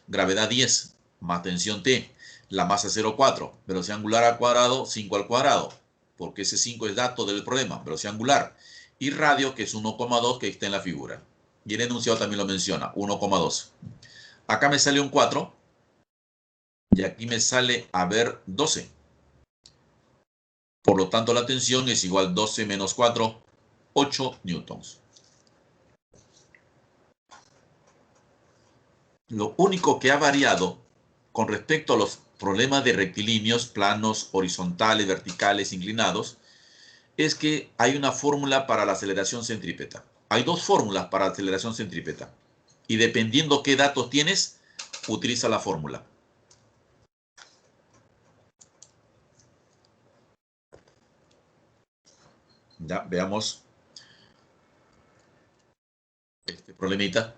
Gravedad 10 más tensión T. La masa 0,4. Velocidad angular al cuadrado, 5 al cuadrado. Porque ese 5 es dato del problema, velocidad angular. Y radio, que es 1,2 que está en la figura. Y el enunciado también lo menciona, 1,2. Acá me sale un 4 y aquí me sale, a ver, 12. Por lo tanto, la tensión es igual a 12 menos 4, 8 newtons. Lo único que ha variado con respecto a los problemas de rectilíneos, planos, horizontales, verticales, inclinados, es que hay una fórmula para la aceleración centrípeta. Hay dos fórmulas para la aceleración centrípeta. Y dependiendo qué datos tienes, utiliza la fórmula. Ya, veamos este problemita.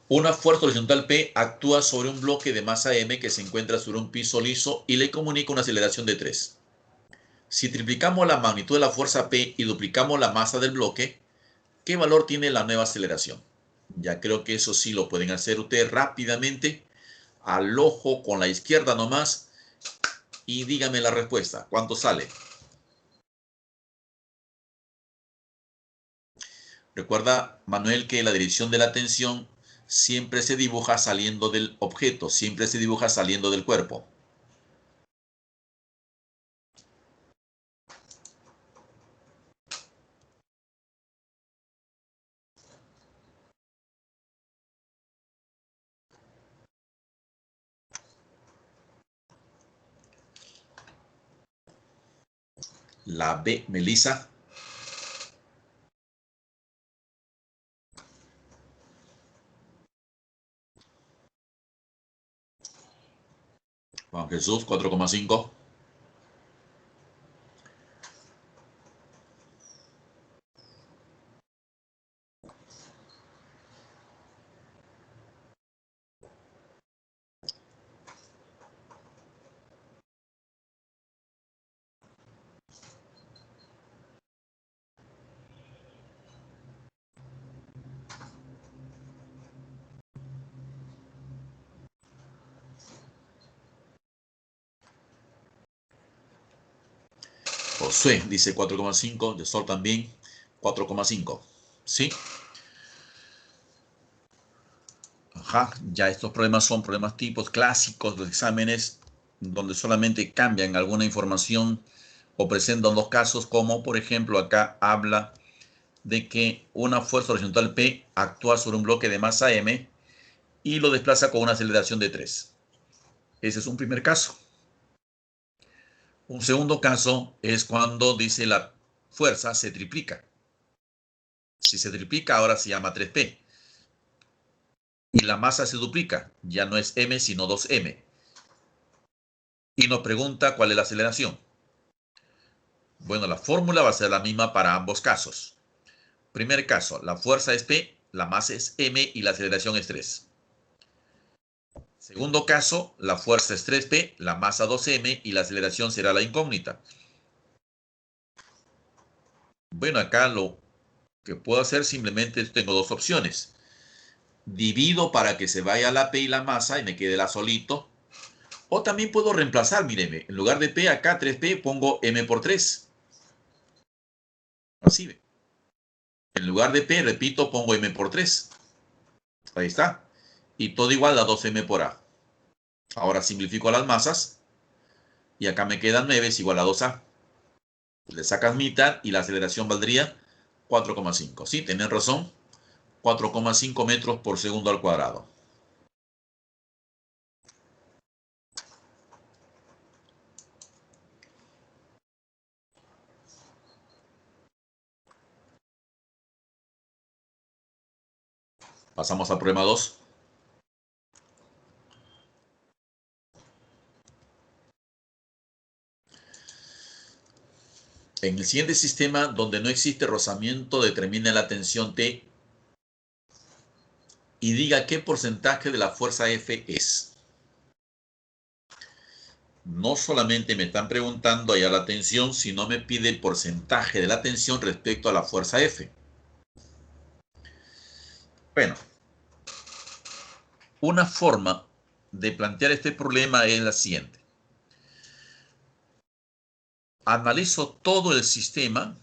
Una fuerza horizontal P actúa sobre un bloque de masa M que se encuentra sobre un piso liso y le comunica una aceleración de 3. Si triplicamos la magnitud de la fuerza P y duplicamos la masa del bloque, ¿qué valor tiene la nueva aceleración? Ya creo que eso sí lo pueden hacer ustedes rápidamente, al ojo con la izquierda nomás, y díganme la respuesta. ¿Cuánto sale? Recuerda, Manuel, que la dirección de la tensión siempre se dibuja saliendo del objeto, siempre se dibuja saliendo del cuerpo. La B, Melissa. Juan Jesús, 4,5. Josué dice 4,5. De Sol también, 4,5. ¿Sí? Ajá, ya estos problemas son problemas tipos clásicos de exámenes donde solamente cambian alguna información o presentan dos casos, como por ejemplo acá habla de que una fuerza horizontal P actúa sobre un bloque de masa M y lo desplaza con una aceleración de 3. Ese es un primer caso. Un segundo caso es cuando dice la fuerza se triplica. Si se triplica, ahora se llama 3P. Y la masa se duplica, ya no es M sino 2M. Y nos pregunta cuál es la aceleración. Bueno, la fórmula va a ser la misma para ambos casos. Primer caso, la fuerza es P, la masa es M y la aceleración es 3. Segundo caso, la fuerza es 3P, la masa 2M y la aceleración será la incógnita. Bueno, acá lo que puedo hacer simplemente tengo dos opciones. Divido para que se vaya la P y la masa y me quede la solito. O también puedo reemplazar, míreme, en lugar de P acá 3P pongo M por 3. Así ve. En lugar de P, repito, pongo M por 3. Ahí está. Y todo igual a 2M por A. Ahora simplifico las masas. Y acá me queda 9 es igual a 2A. Le sacas mitad y la aceleración valdría 4,5. Sí, tienen razón. 4,5 metros por segundo al cuadrado. Pasamos al problema 2. En el siguiente sistema, donde no existe rozamiento, determine la tensión T y diga qué porcentaje de la fuerza F es. No solamente me están preguntando allá la tensión, sino me pide el porcentaje de la tensión respecto a la fuerza F. Bueno, una forma de plantear este problema es la siguiente. Analizo todo el sistema,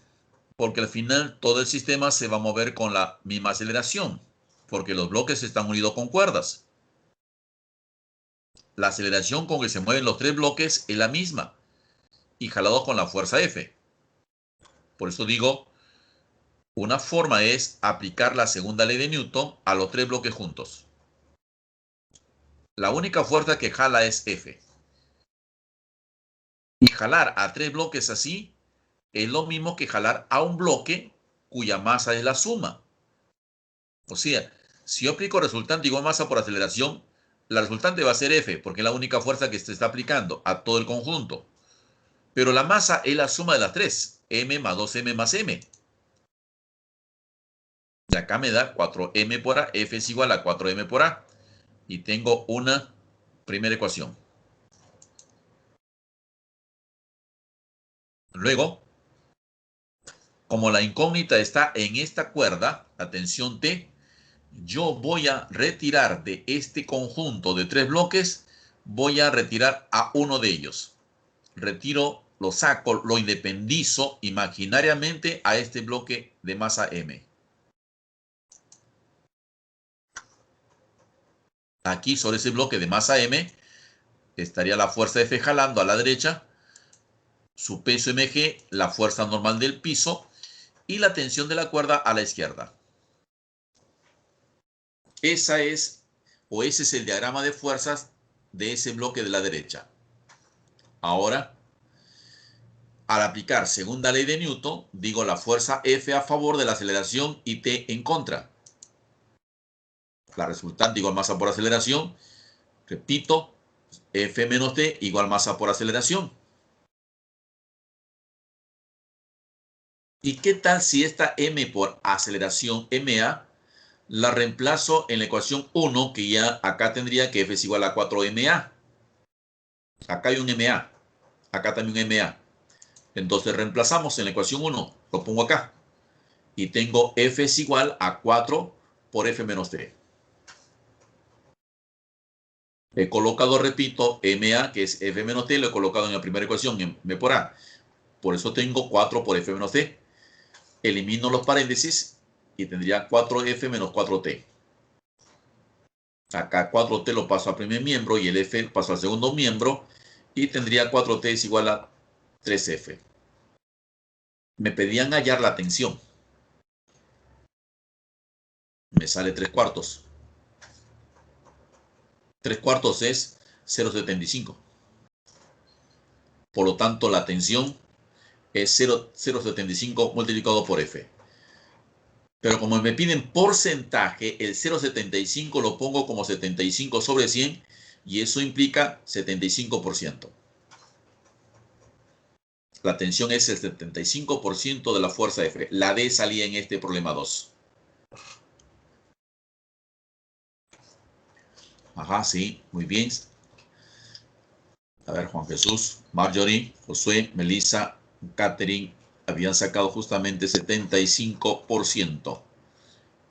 porque al final todo el sistema se va a mover con la misma aceleración. porque los bloques están unidos con cuerdas. La aceleración con que se mueven los tres bloques es la misma y jalados con la fuerza F. Por eso digo, una forma es aplicar la segunda ley de Newton a los tres bloques juntos. La única fuerza que jala es F. Y jalar a tres bloques así es lo mismo que jalar a un bloque cuya masa es la suma. O sea, si yo aplico resultante igual masa por aceleración, la resultante va a ser F, porque es la única fuerza que se está aplicando a todo el conjunto. Pero la masa es la suma de las tres, M más 2M más M. Y acá me da 4M por A, F es igual a 4M por A. Y tengo una primera ecuación. Luego, como la incógnita está en esta cuerda, la tensión T, yo voy a retirar de este conjunto de tres bloques, voy a retirar a uno de ellos. Retiro, lo saco, lo independizo imaginariamente a este bloque de masa M. Aquí sobre ese bloque de masa M estaría la fuerza F jalando a la derecha, su peso mg, la fuerza normal del piso y la tensión de la cuerda a la izquierda. Ese es el diagrama de fuerzas de ese bloque de la derecha. Ahora, al aplicar segunda ley de Newton, digo la fuerza F a favor de la aceleración y T en contra. La resultante igual masa por aceleración. Repito, F menos T igual masa por aceleración. ¿Y qué tal si esta M por aceleración MA la reemplazo en la ecuación 1, que ya acá tendría que F es igual a 4MA? Acá hay un MA, acá también un MA. Entonces reemplazamos en la ecuación 1, lo pongo acá. Y tengo F es igual a 4 por F menos T. He colocado, repito, MA, que es F menos T, lo he colocado en la primera ecuación, en M por A. Por eso tengo 4 por F menos T. Elimino los paréntesis y tendría 4F menos 4T. Acá 4T lo paso al primer miembro y el F paso al segundo miembro y tendría 4T es igual a 3F. Me pedían hallar la tensión. Me sale 3 cuartos. 3 cuartos es 0,75. Por lo tanto, la tensión es 0,75 multiplicado por F. Pero como me piden porcentaje, el 0,75 lo pongo como 75 sobre 100 y eso implica 75%. La tensión es el 75% de la fuerza F. La D salía en este problema 2. Ajá, sí, muy bien. A ver, Juan Jesús, Marjorie, Josué, Melissa, Catherine habían sacado justamente 75%.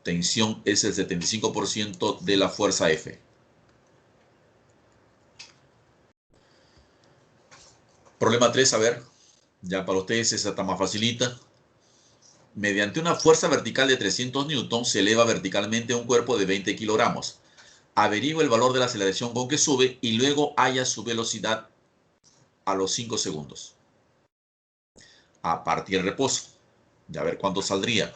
Tensión es el 75% de la fuerza F. Problema 3, a ver. Ya para ustedes esa está más facilita. Mediante una fuerza vertical de 300 newtons se eleva verticalmente un cuerpo de 20 kilogramos. Averigua el valor de la aceleración con que sube y luego halla su velocidad a los 5 segundos. A partir del reposo. Ya a ver cuánto saldría.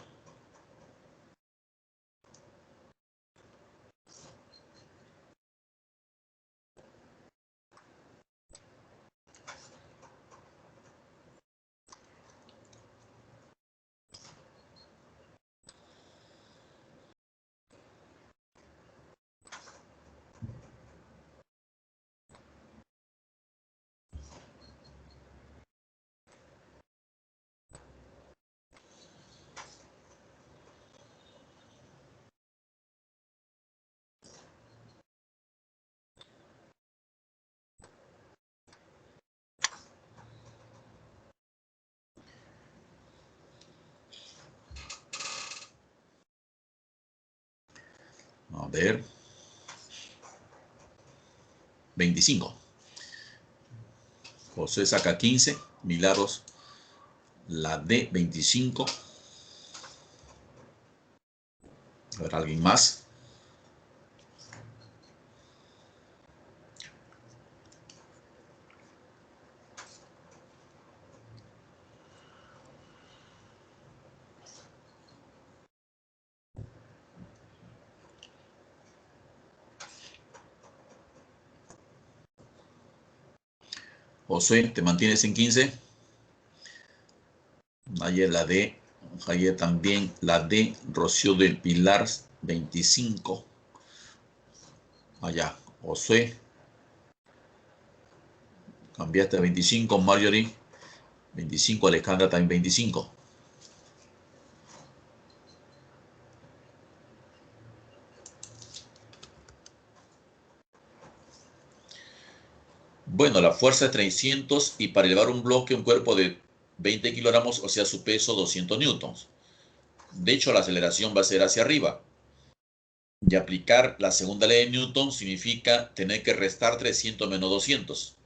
A ver. 25. José saca 15. Milagros. La D, 25. A ver, alguien más. Josué, ¿te mantienes en 15? Ayer la D. Ayer también la D. Rocío del Pilar, 25. Allá, Josué. Cambiaste a 25, Marjorie. 25, Alejandra también 25. Bueno, la fuerza es 300 y para elevar un bloque, un cuerpo de 20 kilogramos, o sea, su peso 200 newtons. De hecho, la aceleración va a ser hacia arriba. Y aplicar la segunda ley de Newton significa tener que restar 300 menos 200.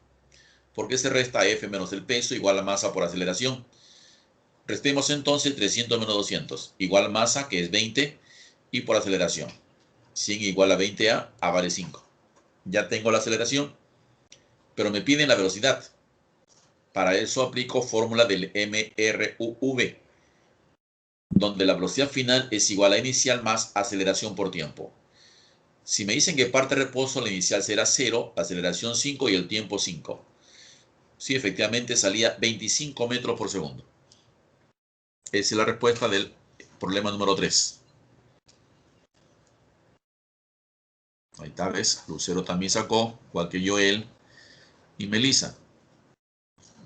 ¿Por qué se resta F menos el peso igual a masa por aceleración? Restemos entonces 300 menos 200, igual masa, que es 20, y por aceleración. 100 igual a 20A, A vale 5. Ya tengo la aceleración, pero me piden la velocidad. Para eso aplico fórmula del MRUV, donde la velocidad final es igual a inicial más aceleración por tiempo. Si me dicen que parte de reposo, la inicial será 0, la aceleración 5 y el tiempo 5. Sí, efectivamente salía 25 metros por segundo. Esa es la respuesta del problema número 3. Ahí está, ¿ves? Lucero también sacó, igual que Joel y Melissa.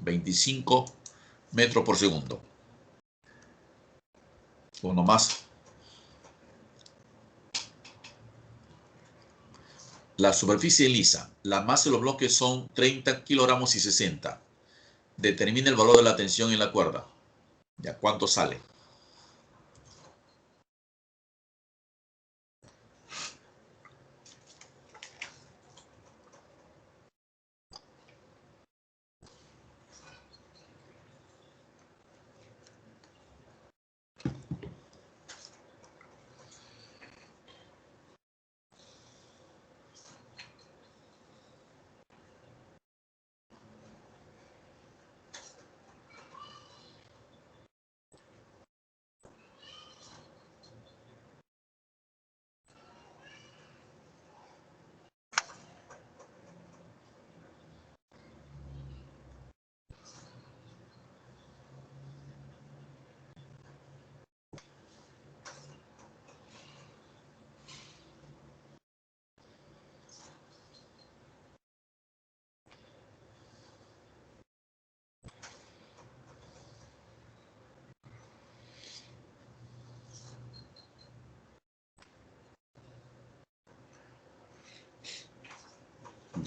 25 metros por segundo. Uno más. La superficie lisa. La masa de los bloques son 30 kilogramos y 60. Determina el valor de la tensión en la cuerda. ¿Ya cuánto sale?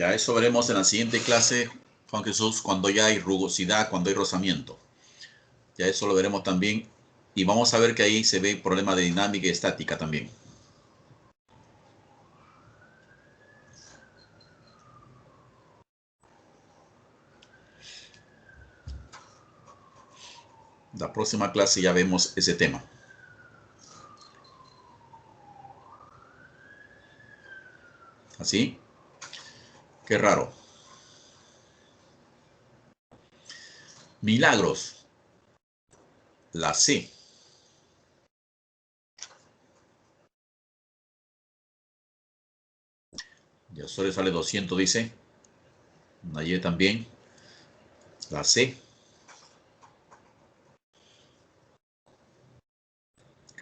Ya eso veremos en la siguiente clase, Juan Jesús, cuando ya hay rugosidad, cuando hay rozamiento. Ya eso lo veremos también. Y vamos a ver que ahí se ve el problema de dinámica y estática también. La próxima clase ya vemos ese tema. ¿Así? Qué raro. Milagros. La C. Ya solo sale 200, dice. Nayé también. La C.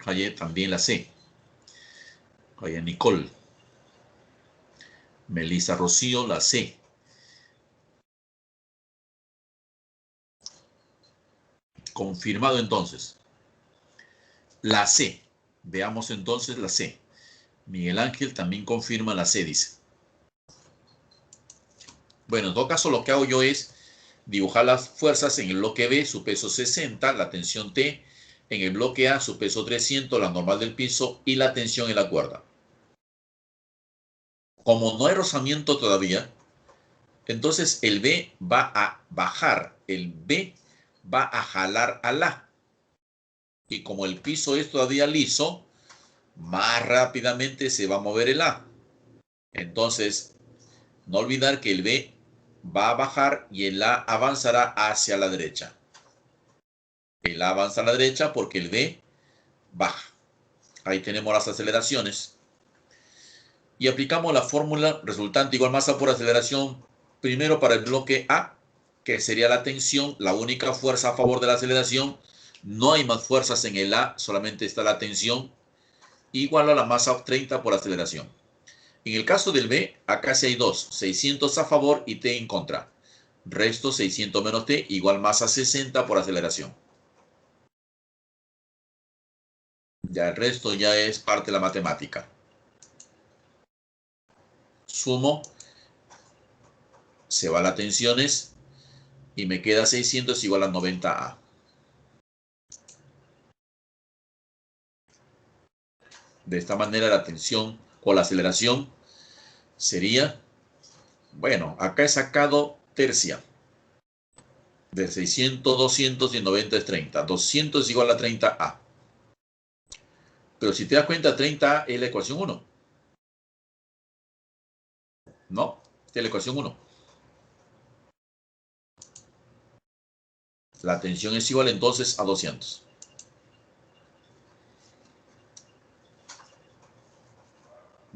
Nayé también la C. Oye, Nicole. Melissa Rocío, la C. Confirmado entonces. La C. Veamos entonces la C. Miguel Ángel también confirma la C, dice. Bueno, en todo caso lo que hago yo es dibujar las fuerzas en el bloque B, su peso 60, la tensión T, en el bloque A, su peso 300, la normal del piso y la tensión en la cuerda. Como no hay rozamiento todavía, entonces el B va a bajar, el B va a jalar al A. Y como el piso es todavía liso, más rápidamente se va a mover el A. Entonces, no olvidar que el B va a bajar y el A avanzará hacia la derecha. El A avanza a la derecha porque el B baja. Ahí tenemos las aceleraciones. Y aplicamos la fórmula resultante igual masa por aceleración primero para el bloque A que sería la tensión, la única fuerza a favor de la aceleración. No hay más fuerzas en el A, solamente está la tensión, igual a la masa 30 por aceleración. En el caso del B, acá sí hay dos, 600 a favor y T en contra. Resto 600 menos T igual masa 60 por aceleración. Ya el resto ya es parte de la matemática. Sumo, se va las tensiones y me queda 600 igual a 90A. De esta manera la tensión o la aceleración sería, bueno, acá he sacado tercia. De 600, 200 y 90 es 30. 200 es igual a 30A. Pero si te das cuenta, 30A es la ecuación 1. ¿No? Esta es la ecuación 1. La tensión es igual entonces a 200.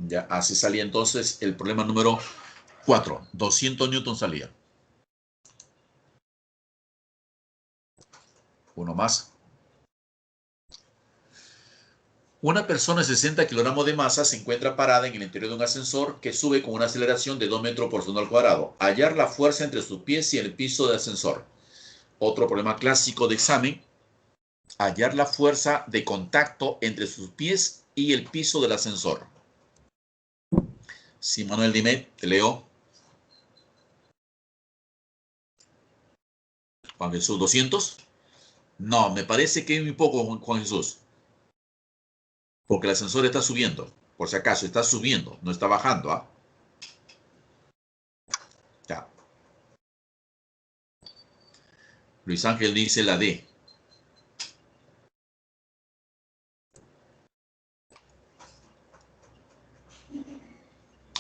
Ya así salía entonces el problema número 4. 200 newtons salía. Uno más. Una persona de 60 kilogramos de masa se encuentra parada en el interior de un ascensor que sube con una aceleración de 2 metros por segundo al cuadrado. Hallar la fuerza entre sus pies y el piso del ascensor. Otro problema clásico de examen. Hallar la fuerza de contacto entre sus pies y el piso del ascensor. Sí, Manuel, dime, te leo. Juan Jesús, 200. No, me parece que es muy poco, Juan Jesús. Porque el ascensor está subiendo. Por si acaso, está subiendo, no está bajando. ¿Ah? Ya. Luis Ángel dice la D.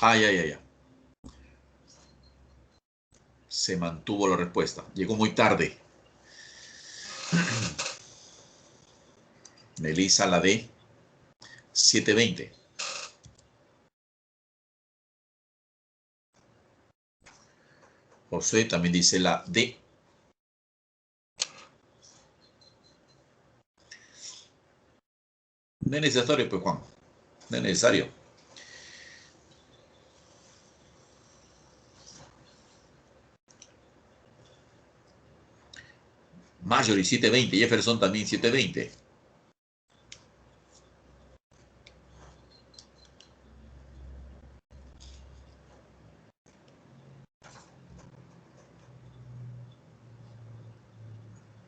Ya. Se mantuvo la respuesta. Llegó muy tarde. Melissa, la D. 720. José también dice la D. No es necesario, pues, Juan. No es necesario. Marjorie, 720. Jefferson también 720.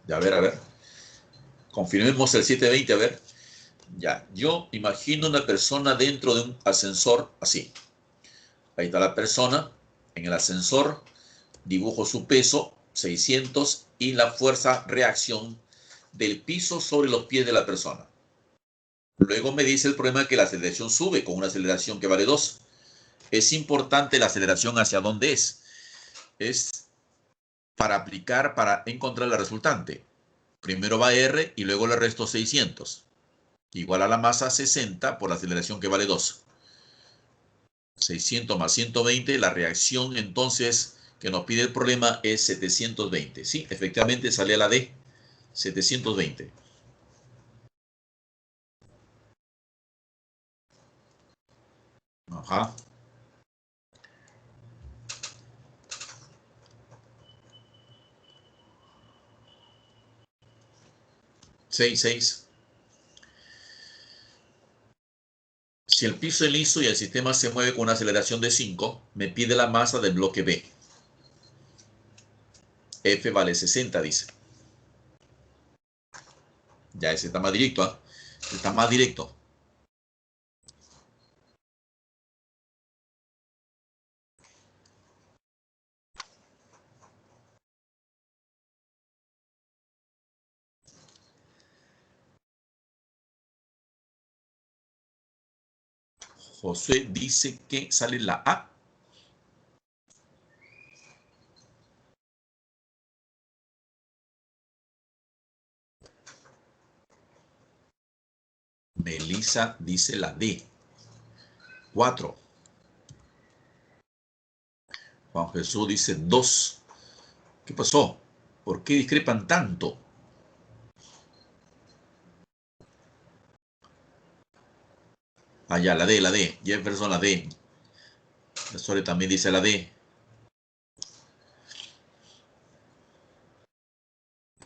Ya, a ver. Confirmemos el 720, a ver. Ya, yo imagino una persona dentro de un ascensor así. Ahí está la persona en el ascensor. Dibujo su peso, 600, y la fuerza reacción del piso sobre los pies de la persona. Luego me dice el problema que la aceleración sube con una aceleración que vale 2. Es importante la aceleración hacia dónde es. Es para aplicar, para encontrar la resultante. Primero va R y luego le resto 600. Igual a la masa 60 por la aceleración que vale 2. 600 más 120, la reacción entonces que nos pide el problema es 720. Sí, efectivamente sale la D, 720. Ajá. 6. Si el piso es liso y el sistema se mueve con una aceleración de 5, me pide la masa del bloque B. F vale 60, dice. Ya ese está más directo, ¿eh? Está más directo. José dice que sale la A. Melissa dice la D. 4. Juan Jesús dice 2. ¿Qué pasó? ¿Por qué discrepan tanto? Allá, la D. Jefferson, la D. La Sole también dice la D.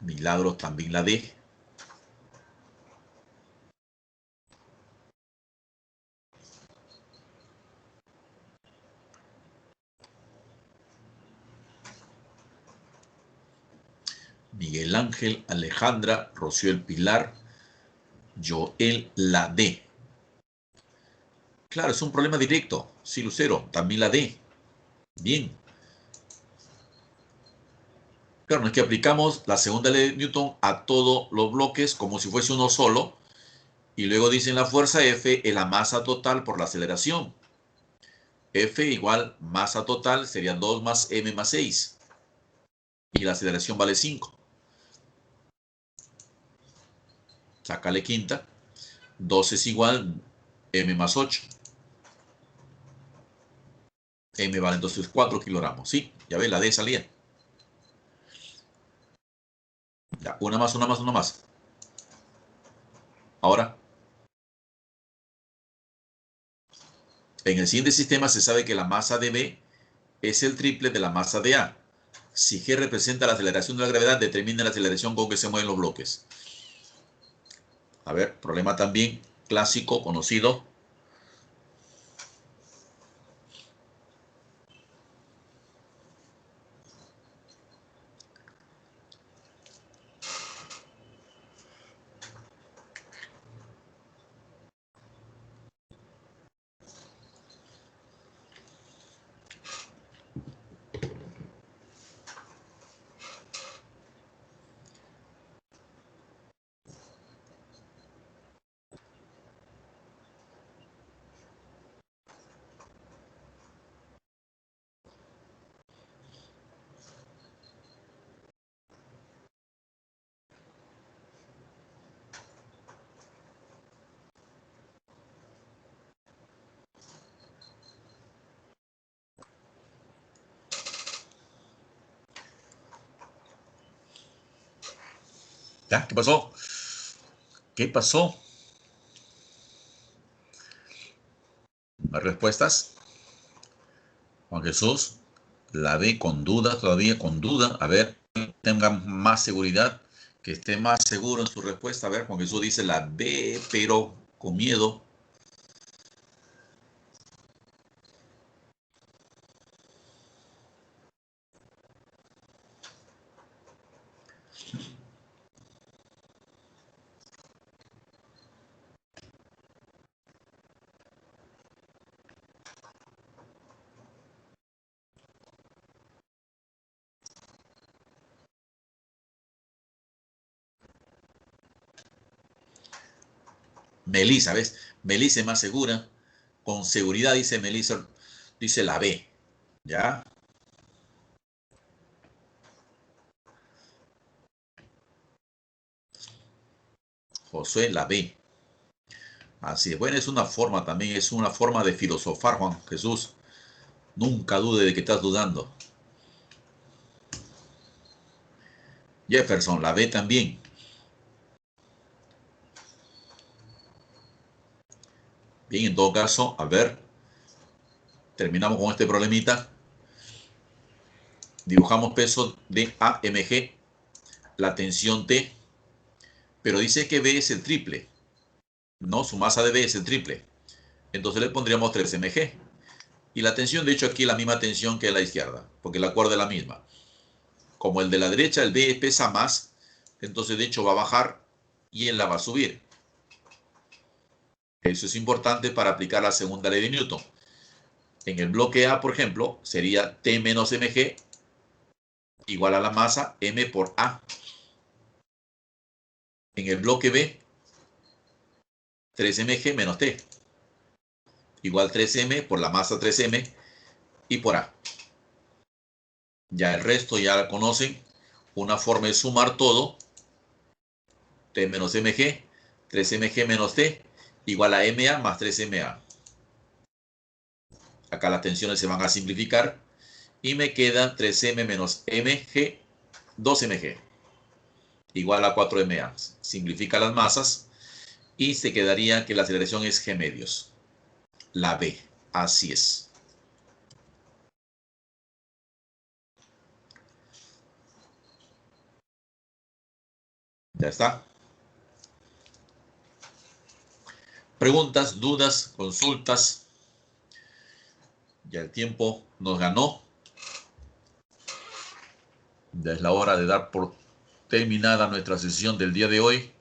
Milagros también la D. Miguel Ángel, Alejandra, Rocío el Pilar, Joel la D. Claro, es un problema directo. Sí, Lucero, también la D. Bien. Claro, no es que aplicamos la segunda ley de Newton a todos los bloques como si fuese uno solo. Y luego dicen la fuerza F es la masa total por la aceleración. F igual masa total serían 2 más m más 6. Y la aceleración vale 5. Sácale quinta. 2 es igual m más 8. M vale entonces 4 kilogramos. Sí, ya ves, la D salía. Ya, una más, una más, una más. Ahora, en el siguiente sistema se sabe que la masa de B es el triple de la masa de A. Si G representa la aceleración de la gravedad, determina la aceleración con que se mueven los bloques. A ver, problema también clásico, conocido. ¿Ya? ¿Qué pasó? ¿Qué pasó? ¿Más respuestas? Juan Jesús, la D con duda, todavía con duda. A ver, tengan más seguridad, que esté más seguro en su respuesta. A ver, Juan Jesús dice la D, pero con miedo. Melissa, ¿ves? Melissa es más segura. Con seguridad dice Melissa, dice la B. ¿Ya? Josué, la B. Así es. Bueno, es una forma también, es una forma de filosofar, Juan Jesús. Nunca dude de que estás dudando. Jefferson, la B también. Bien, en todo caso, a ver, terminamos con este problemita. Dibujamos peso de AMG, la tensión T, pero dice que B es el triple, ¿no? Su masa de B es el triple. Entonces le pondríamos 3mg. Y la tensión, de hecho, aquí es la misma tensión que la izquierda, porque la cuerda es la misma. Como el de la derecha, el B pesa más, entonces de hecho va a bajar y él la va a subir. Eso es importante para aplicar la segunda ley de Newton. En el bloque A, por ejemplo, sería T menos mg igual a la masa m por A. En el bloque B, 3mg menos T igual 3m por la masa 3m y por A. Ya el resto ya la conocen. Una forma es sumar todo. T menos mg, 3mg menos T igual a ma más 3ma. Acá las tensiones se van a simplificar y me queda 3m menos mg 2mg igual a 4ma. Simplifica las masas y se quedaría que la aceleración es g medios. La B. Así es. Ya está. Preguntas, dudas, consultas. Ya el tiempo nos ganó. Ya es la hora de dar por terminada nuestra sesión del día de hoy.